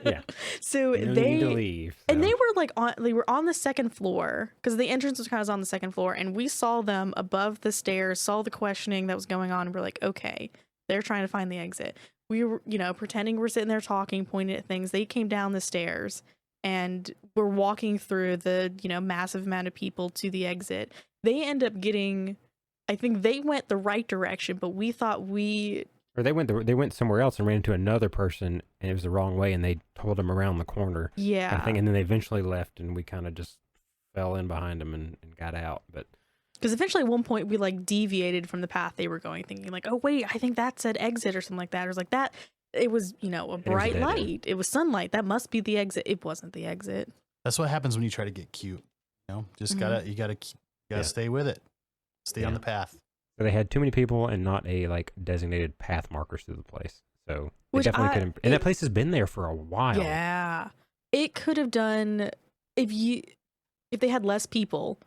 Yeah. So You they need to leave. and so. they were like they were on the second floor because the entrance was kind of on the second floor, and we saw them above the stairs, saw the questioning that was going on, and we're like, okay, they're trying to find the exit. We were, pretending we're sitting there talking, pointing at things. They came down the stairs and we're walking through the, massive amount of people to the exit. They end up getting, I think they went the right direction, but we thought Or they went somewhere else and ran into another person, and it was the wrong way, and they told them around the corner. yeah. Kind of thing, and then they eventually left, and we kind of just fell in behind them and got out. But Because eventually at one point we like deviated from the path they were going, thinking like, oh wait, I think that said exit or something like that. It was like that. It was, a bright dead end. light. It was sunlight. That must be the exit. It wasn't the exit. That's what happens when you try to get cute. Just Mhm. you gotta stay with it. Stay on Yeah. the path. so they had too many people and not a like designated path markers through the place. So they Which definitely I- could. And that place has been there for a while. Yeah. It could have done if they had less people,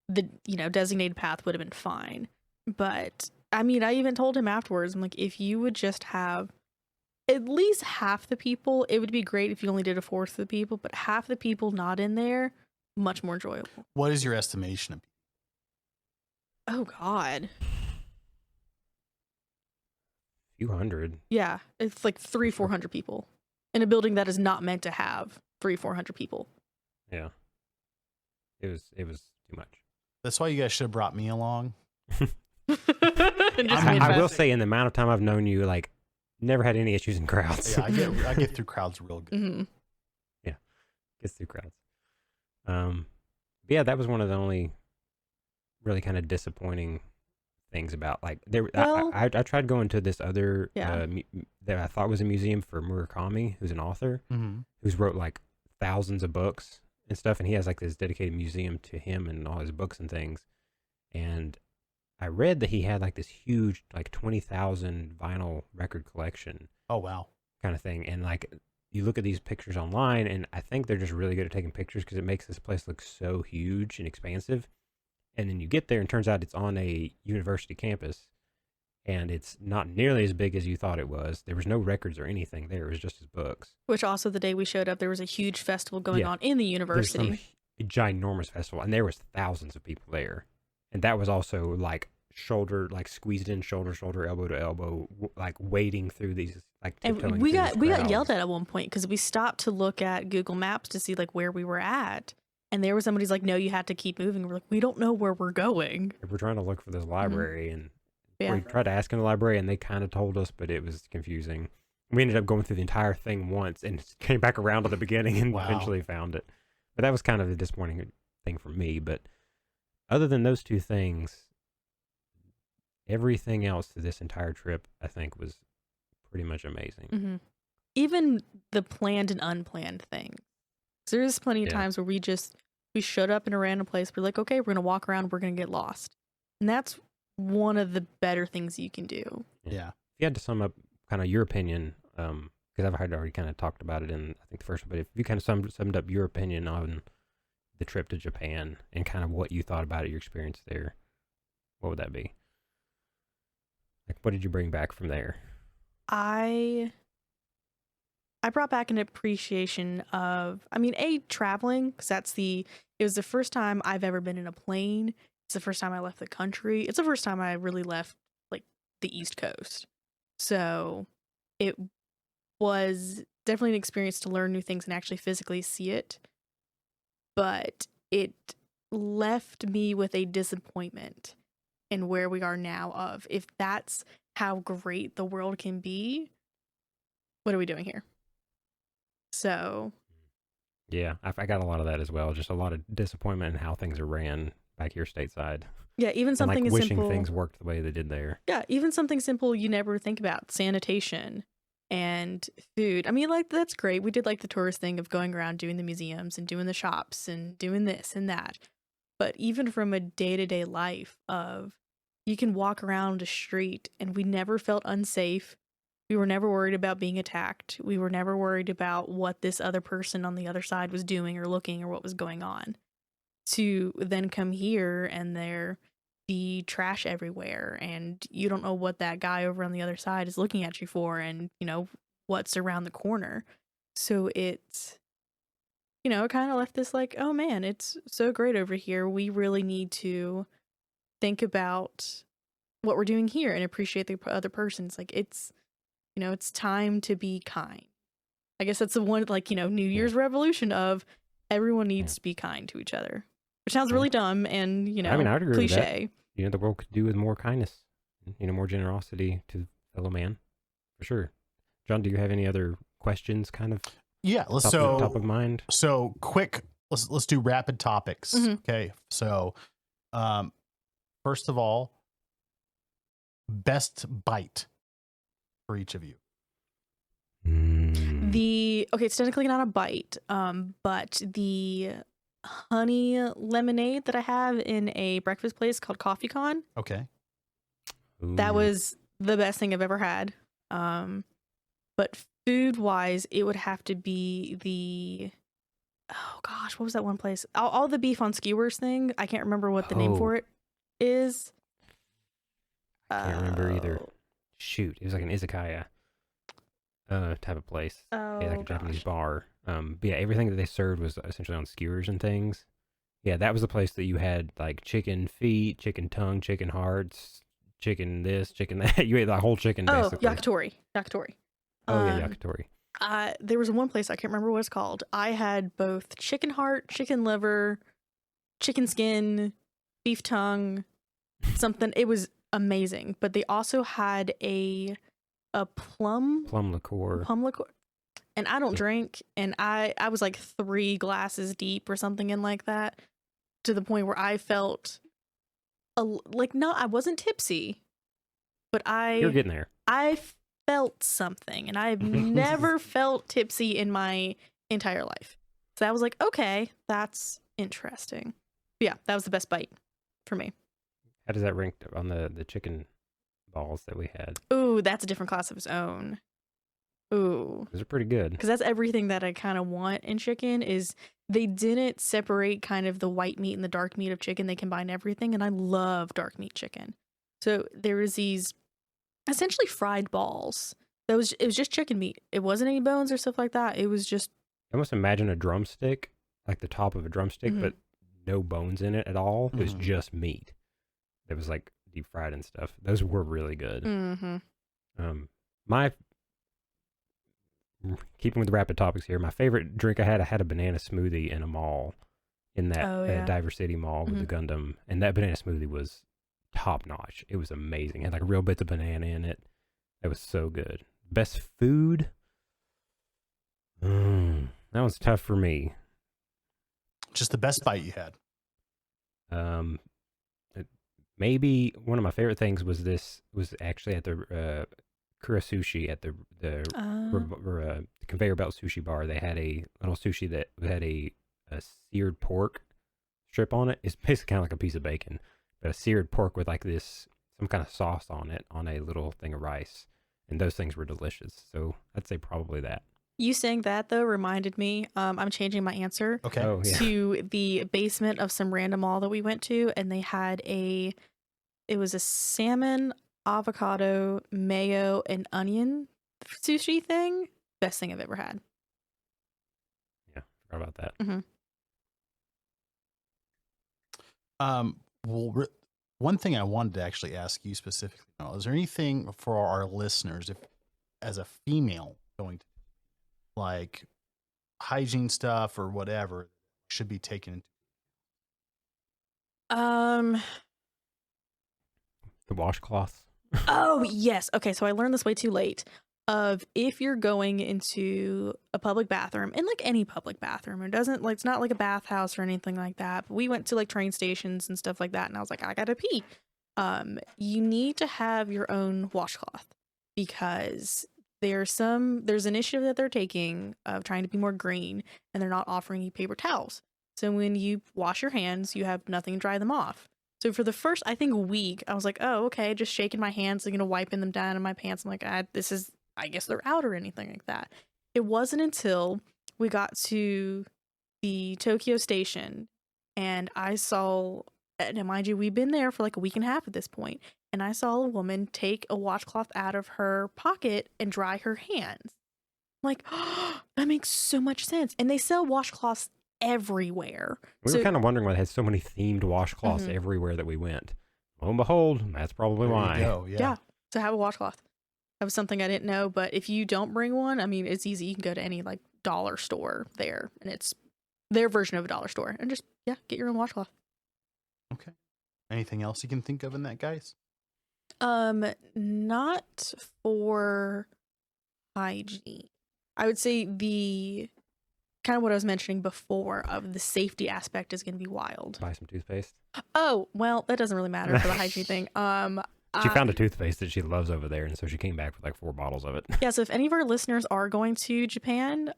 the designated path would have been fine. But I mean, I even told him afterwards, I'm like, if you would just have at least half the people, it would be great if you only did a fourth of the people, but half the people not in there, much more enjoyable. What is your estimation of Oh God. Few hundred. Yeah. It's like 300-400 people in a building that is not meant to have 300-400 people. Yeah. It was too much. That's why you guys should have brought me along. And just I made I will fast- say, in the amount of time I've known you, like, never had any issues in crowds. Yeah, I get through crowds real good. Mhm. Gets through crowds. But yeah, that was one of the only really kind of disappointing things about like there. Well- I tried going to this other Yeah. that I thought was a museum for Murakami, who's an author Mm-hmm. who's wrote like thousands of books and stuff, and he has like this dedicated museum to him and all his books and things. And I read that he had like this huge like 20,000 vinyl record collection Oh wow. kind of thing. And like you look at these pictures online, and I think they're just really good at taking pictures because it makes this place look so huge and expansive. And then you get there, and turns out it's on a university campus, and it's not nearly as big as you thought it was. There was no records or anything there; it was just his books. Which also the day we showed up, there was a huge festival going Yeah. on in the There's university. some ginormous festival, and there was thousands of people there, and that was also like squeezed in, shoulder, elbow to elbow, like wading through these like tiptoeing And we through got these yelled crowds. at one point because we stopped to look at Google Maps to see like where we were at, and there was somebody's like, "No, you have to keep moving." We're like, "We don't know where we're going." We're trying to look for this library, and Yeah. we tried to ask in the library, and they kind of told us, but it was confusing. We ended up going through the entire thing once and came back around to the beginning and Wow. eventually found it. But that was kind of the disappointing thing for me. But other than those two things, everything else to this entire trip, I think, was pretty much amazing. Hmm. Even the planned and unplanned things. There's plenty of Yeah. times where we showed up in a random place. We're like, "Okay, we're gonna walk around. We're gonna get lost." And that's one of the better things you can do. Yeah. If you had to sum up kind of your opinion, because I've already kind of talked about it in, I think, the first one, but if you kind of summed up your opinion on the trip to Japan and kind of what you thought about it, your experience there, what would that be? Like, what did you bring back from there? I brought back an appreciation of, traveling, because it was the first time I've ever been in a plane. It's the first time I left the country. It's the first time I really left, like, the East Coast. So it was definitely an experience to learn new things and actually physically see it. But it left me with a disappointment in where we are now of, if that's how great the world can be, what are we doing here? So Yeah, I got a lot of that as well. Just a lot of disappointment in how things are ran back here stateside. yeah, even And something like as wishing simple. things worked the way they did there. Yeah, even something simple you never think about, sanitation and food. I mean, like, that's great. We did like the tourist thing of going around doing the museums and doing the shops and doing this and that. But even from a day-to-day life of, you can walk around a street and we never felt unsafe. We were never worried about being attacked. We were never worried about what this other person on the other side was doing or looking or what was going on. To then come here and there be trash everywhere and you don't know what that guy over on the other side is looking at you for, and what's around the corner. So it's, it kind of left this like, oh man, it's so great over here. We really need to think about what we're doing here and appreciate the other person. It's like, it's time to be kind. I guess that's the one, like, New Year's revolution of everyone needs to be kind to each other, which sounds really dumb and, I mean, I would agree cliche. with that. The world could do with more kindness, more generosity to fellow man, for sure. John, do you have any other questions kind of Yeah. top of mind? So quick, let's do rapid topics. Mhm. Okay. So, first of all, best bite for each of you. It's technically not a bite, but the honey lemonade that I have in a breakfast place called Coffee Con, Okay. that was the best thing I've ever had. But food wise, it would have to be oh gosh, what was that one place? All the beef on skewers thing. I can't remember what the name for it is. I can't remember either. Shoot, it was like an izakaya type of place. Oh, Yeah, like a Japanese gosh. bar. But yeah, everything that they served was essentially on skewers and things. Yeah, that was the place that you had like chicken feet, chicken tongue, chicken hearts, chicken this, chicken that. You ate the whole chicken basically. Yakitori. Oh yeah, yakitori. There was one place, I can't remember what it's called. I had both chicken heart, chicken liver, chicken skin, beef tongue, something. It was amazing. But they also had a plum liqueur. And I don't drink, and I was like 3 glasses deep or something in like that, to the point where I felt I wasn't tipsy, but You're getting there. I felt something, and I've never felt tipsy in my entire life. So I was like, okay, that's interesting. But yeah, that was the best bite for me. How does that rank on the chicken balls that we had? Ooh, that's a different class of its own. Ooh. Those are pretty good. Because that's everything that I kind of want in chicken. Is they didn't separate kind of the white meat and the dark meat of chicken. They combine everything, and I love dark meat chicken. So there was these essentially fried balls. It was just chicken meat. It wasn't any bones or stuff like that. It was just, I almost imagine a drumstick, like the top of a drumstick, but no bones in it at all. It was just meat. It was like deep fried and stuff. Those were really good. My keeping with the rapid topics here, my favorite drink I had a banana smoothie in a mall, in that Diver City Mall with the Gundam, and that banana smoothie was top notch. It was amazing. It had like real bits of banana in it. That was so good. Best food? That was tough for me. Just the best bite you had. Maybe one of my favorite things was actually at the Kura Sushi at the conveyor belt sushi bar. They had a little sushi that had a seared pork strip on it. It's basically kind of like a piece of bacon. but a seared pork with like this some kind of sauce on it on a little thing of rice, and those things were delicious. So I'd say probably that. You saying that though reminded me. I'm changing my answer Okay. Oh yeah, to the basement of some random mall that we went to, and they had it was a salmon, avocado, mayo, and onion sushi thing. Best thing I've ever had. yeah, forgot about that. Mm-hmm. Well, one thing I wanted to actually ask you specifically, Noel, is there anything for our listeners, if as a female going to like hygiene stuff or whatever should be taken into? The washcloths. Oh yes. Okay, so I learned this way too late. Of if you're going into a public bathroom, and like any public bathroom, it doesn't like it's not like a bathhouse or anything like that. But we went to like train stations and stuff like that, and I was like, I gotta pee. You need to have your own washcloth because there's an initiative that they're taking of trying to be more green, and they're not offering you paper towels. So when you wash your hands, you have nothing to dry them off. So for the first, I think, week, I was like, oh, okay, just shaking my hands, like, wiping them down in my pants. I'm like, I guess they're out or anything like that. It wasn't until we got to the Tokyo station and I saw, and mind you, we've been there for like a week and a half at this point, and I saw a woman take a washcloth out of her pocket and dry her hands. I'm like, oh, that makes so much sense. And they sell washcloths everywhere. We were kind of wondering why they had so many themed washcloths everywhere that we went. Lo and behold, that's probably why. Yeah. So have a washcloth. That was something I didn't know, but if you don't bring one, I mean, it's easy. You can go to any like dollar store there, and it's their version of a dollar store, and just get your own washcloth. Okay. Anything else you can think of in that, guys? Not for hygiene. I would say the kind of what I was mentioning before of the safety aspect is going to be wild. Buy some toothpaste. Oh, well, that doesn't really matter for the hygiene thing. She found a toothpaste that she loves over there, and so she came back with like 4 bottles of it. Yeah, so if any of our listeners are going to Japan,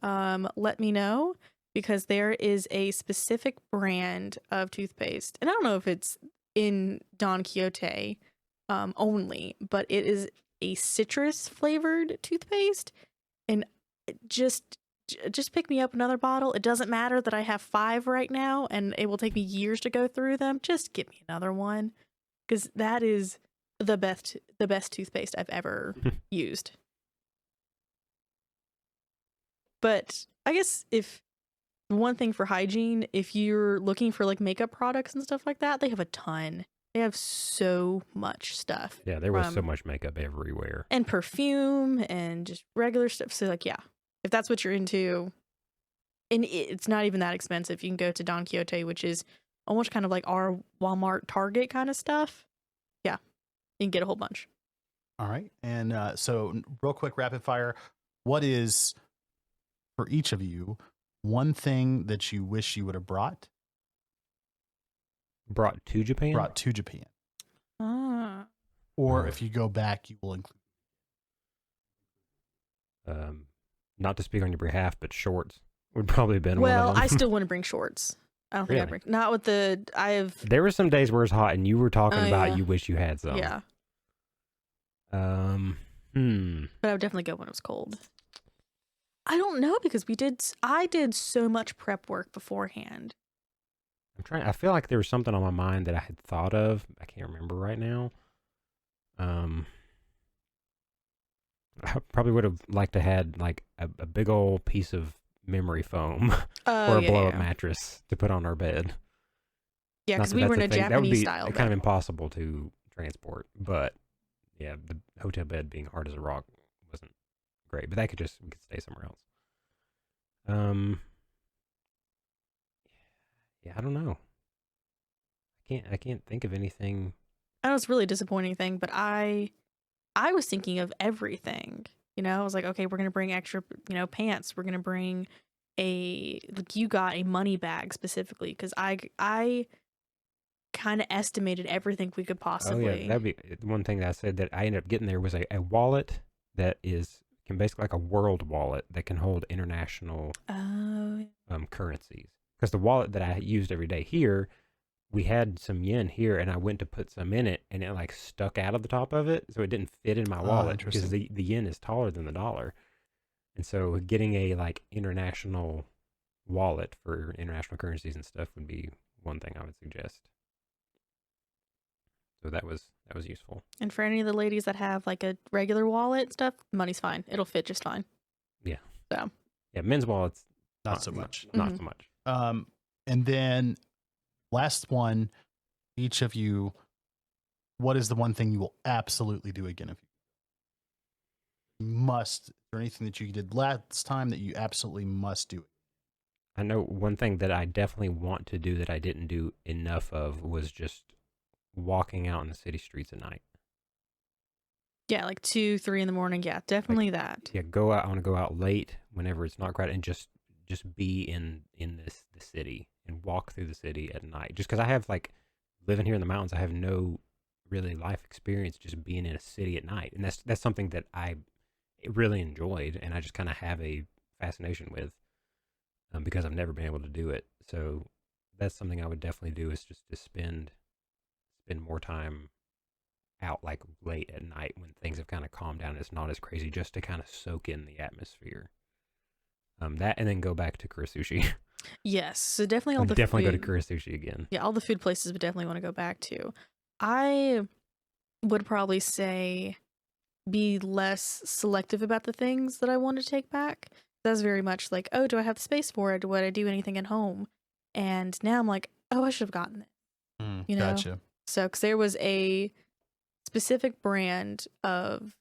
let me know, because there is a specific brand of toothpaste, and I don't know if it's in Don Quixote only, but it is a citrus flavored toothpaste, and just pick me up another bottle. It doesn't matter that I have 5 right now, and it will take me years to go through them. Just get me another one, because that is the best toothpaste I've ever used. But I guess if one thing for hygiene, if you're looking for like makeup products and stuff like that, they have a ton. They have so much stuff. Yeah, there was so much makeup everywhere. And perfume and just regular stuff. So like, yeah, if that's what you're into, and it's not even that expensive. You can go to Don Quixote, which is almost kind of like our Walmart, Target kind of stuff. Yeah, you can get a whole bunch. All right. And so real quick, rapid fire. What is, for each of you, one thing that you wish you would have brought? Brought to Japan? Brought to Japan. Ah. Or if you go back, you will include. Not to speak on your behalf, but shorts would probably have been one Well, of them. I still wouldn't bring shorts. I don't think I'd Really? bring. Not with the. There were some days where it's hot, and you were talking Oh, about yeah. you wish you had some. Yeah. But I would definitely go when it was cold. I don't know, because I did so much prep work beforehand. I feel like there was something on my mind that I had thought of. I can't remember right now. I probably would have liked to had like a big old piece of memory foam or a blow-up mattress to put on our bed. Yeah, Not because that we that's were in a a thing. That would Japanese be style. kind of impossible to transport. But yeah, the hotel bed being hard as a rock wasn't great. But we could stay somewhere else. Yeah, I don't know. I can't think of anything. I know it's a really disappointing thing, but I was thinking of everything. I was like, okay, we're gonna bring extra, pants. We're gonna bring you got a money bag specifically, because I kind of estimated everything we could possibly. Oh yeah, that'd be one thing that I said that I ended up getting there was a wallet that can basically like a world wallet that can hold international currencies. Because the wallet that I used every day here we had some yen here, and I went to put some in it, and it like stuck out of the top of it, so it didn't fit in my wallet because interesting. the yen is taller than the dollar. And so getting a like international wallet for international currencies and stuff would be one thing I would suggest. So that was useful. And for any of the ladies that have like a regular wallet stuff, money's fine. It'll fit just fine. Yeah. So. Yeah, men's wallets Not so much. Not so much. And then last one, each of you, what is the one thing you will absolutely do again if you must, or anything that you did last time that you absolutely must do? I know one thing that I definitely want to do that I didn't do enough of was just walking out in the city streets at night. Yeah, like 2, 3 in the morning. Yeah, definitely that. Yeah, go out. I want to go out late whenever it's not crowded and just be in the city and walk through the city at night. Just because I have like living here in the mountains, I have no really life experience just being in a city at night, and that's something that I really enjoyed, and I just kind of have a fascination with because I've never been able to do it. So that's something I would definitely do, is just to spend more time out like late at night when things have kind of calmed down and it's not as crazy, just to kind of soak in the atmosphere. That, and then go back to Kurasushi. Yes, so definitely all the definitely food. go to Kurasushi again. Yeah, all the food places would definitely want to go back to. I would probably say be less selective about the things that I want to take back. That's very much like, oh, do I have the space for it? Would I do anything at home? And now I'm like, oh, I should have gotten it. You know? Gotcha. So, because there was a specific brand of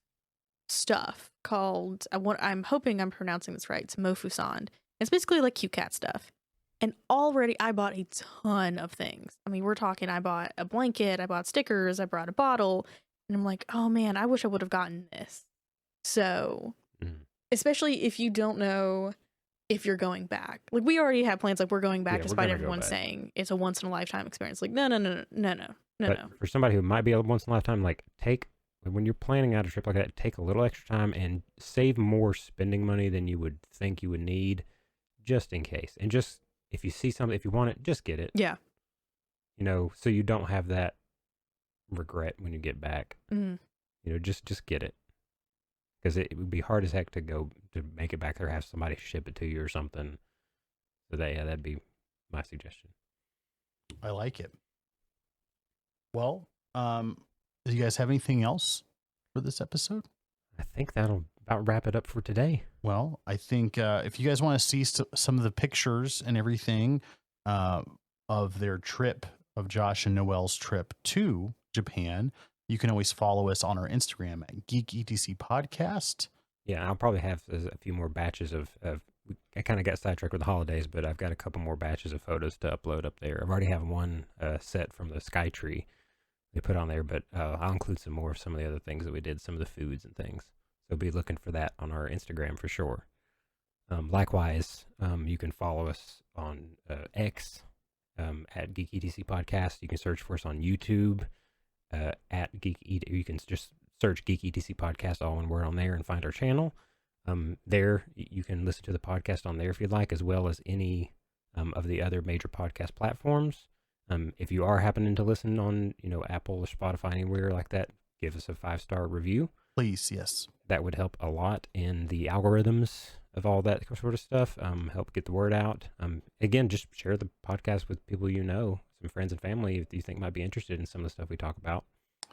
stuff called, I'm hoping I'm pronouncing this right, it's Mofusan. It's basically like cute cat stuff. And already I bought a ton of things. I mean, we're talking, I bought a blanket, I bought stickers, I brought a bottle, and I'm like, oh man, I wish I would have gotten this. So, especially if you don't know if you're going back. Like, we already have plans, like, we're going back despite everyone saying it's a once in a lifetime experience. Like, no. For somebody who might be a once in a lifetime, like, when you're planning out a trip like that, take a little extra time and save more spending money than you would think you would need, just in case. And just, if you see something, if you want it, just get it. Yeah. You know, so you don't have that regret when you get back. Mm-hmm. You know, just get it. Because it would be hard as heck to make it back there, have somebody ship it to you or something. So that'd be my suggestion. I like it. Well, do you guys have anything else for this episode? I think that'll about wrap it up for today. Well, I think if you guys want to see some of the pictures and everything of their trip, of Josh and Noel's trip to Japan, you can always follow us on our Instagram at Geek ETC Podcast. Yeah, I'll probably have a few more batches of I kind of got sidetracked with the holidays, but I've got a couple more batches of photos to upload up there. I've already have one set from the Sky Tree they put on there, but I'll include some more of some of the other things that we did, some of the foods and things. So be looking for that on our Instagram for sure. Likewise, you can follow us on X at Geek ETC Podcast. You can search for us on YouTube at Geek ETC. You can just search Geek ETC Podcast, all one word on there, and find our channel. There, you can listen to the podcast on there if you'd like, as well as any of the other major podcast platforms. If you are happening to listen on, Apple or Spotify, anywhere like that, give us a 5-star review. Please, yes. That would help a lot in the algorithms of all that sort of stuff. Help get the word out. Again, just share the podcast with people some friends and family if you think might be interested in some of the stuff we talk about.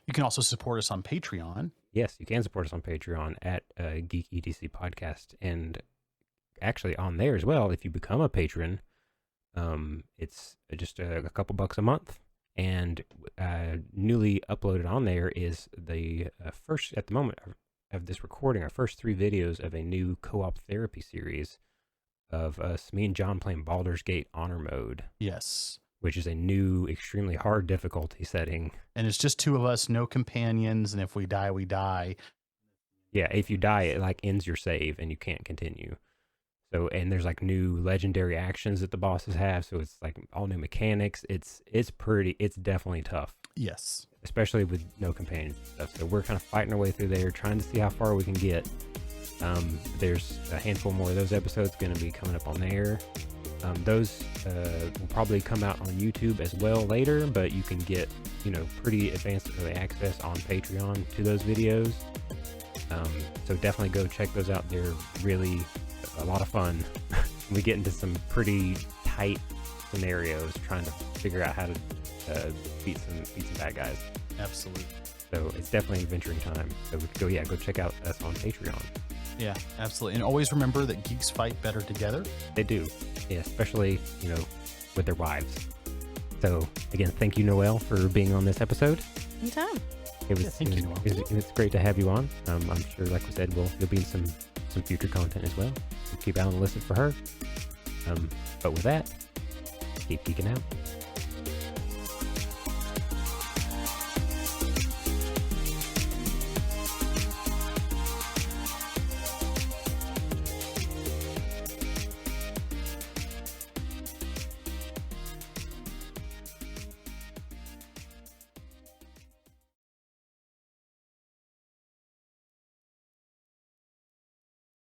You can also support us on Patreon. Yes, you can support us on Patreon at Geek ETC Podcast. And actually on there as well, if you become a patron, it's just a couple bucks a month. And newly uploaded on there is the first, at the moment of this recording, our first 3 videos of a new co-op therapy series of me and John playing Baldur's Gate Honor Mode. Yes. Which is a new, extremely hard difficulty setting. And it's just 2 of us, no companions, and if we die, we die. Yeah, if you die, it ends your save and you can't continue. So, and there's new legendary actions that the bosses have, so it's all new mechanics. It's definitely tough. Yes. Especially with no companions and stuff. So we're kind of fighting our way through there, trying to see how far we can get. There's a handful more of those episodes going to be coming up on there. Those will probably come out on YouTube as well later, but you can get, pretty advanced early access on Patreon to those videos. So definitely go check those out. They're really a lot of fun. We get into some pretty tight scenarios trying to figure out how to beat some bad guys. Absolutely. So it's definitely adventuring time. So go check out us on Patreon. Yeah, absolutely. And always remember that geeks fight better together. They do. Yeah, especially, with their wives. So again, thank you, Noel, for being on this episode. Anytime. Thank you, Noel. It's great to have you on. I'm sure, like we said, you'll be in some future content as well. So keep out on the listen for her. But with that, keep geeking out.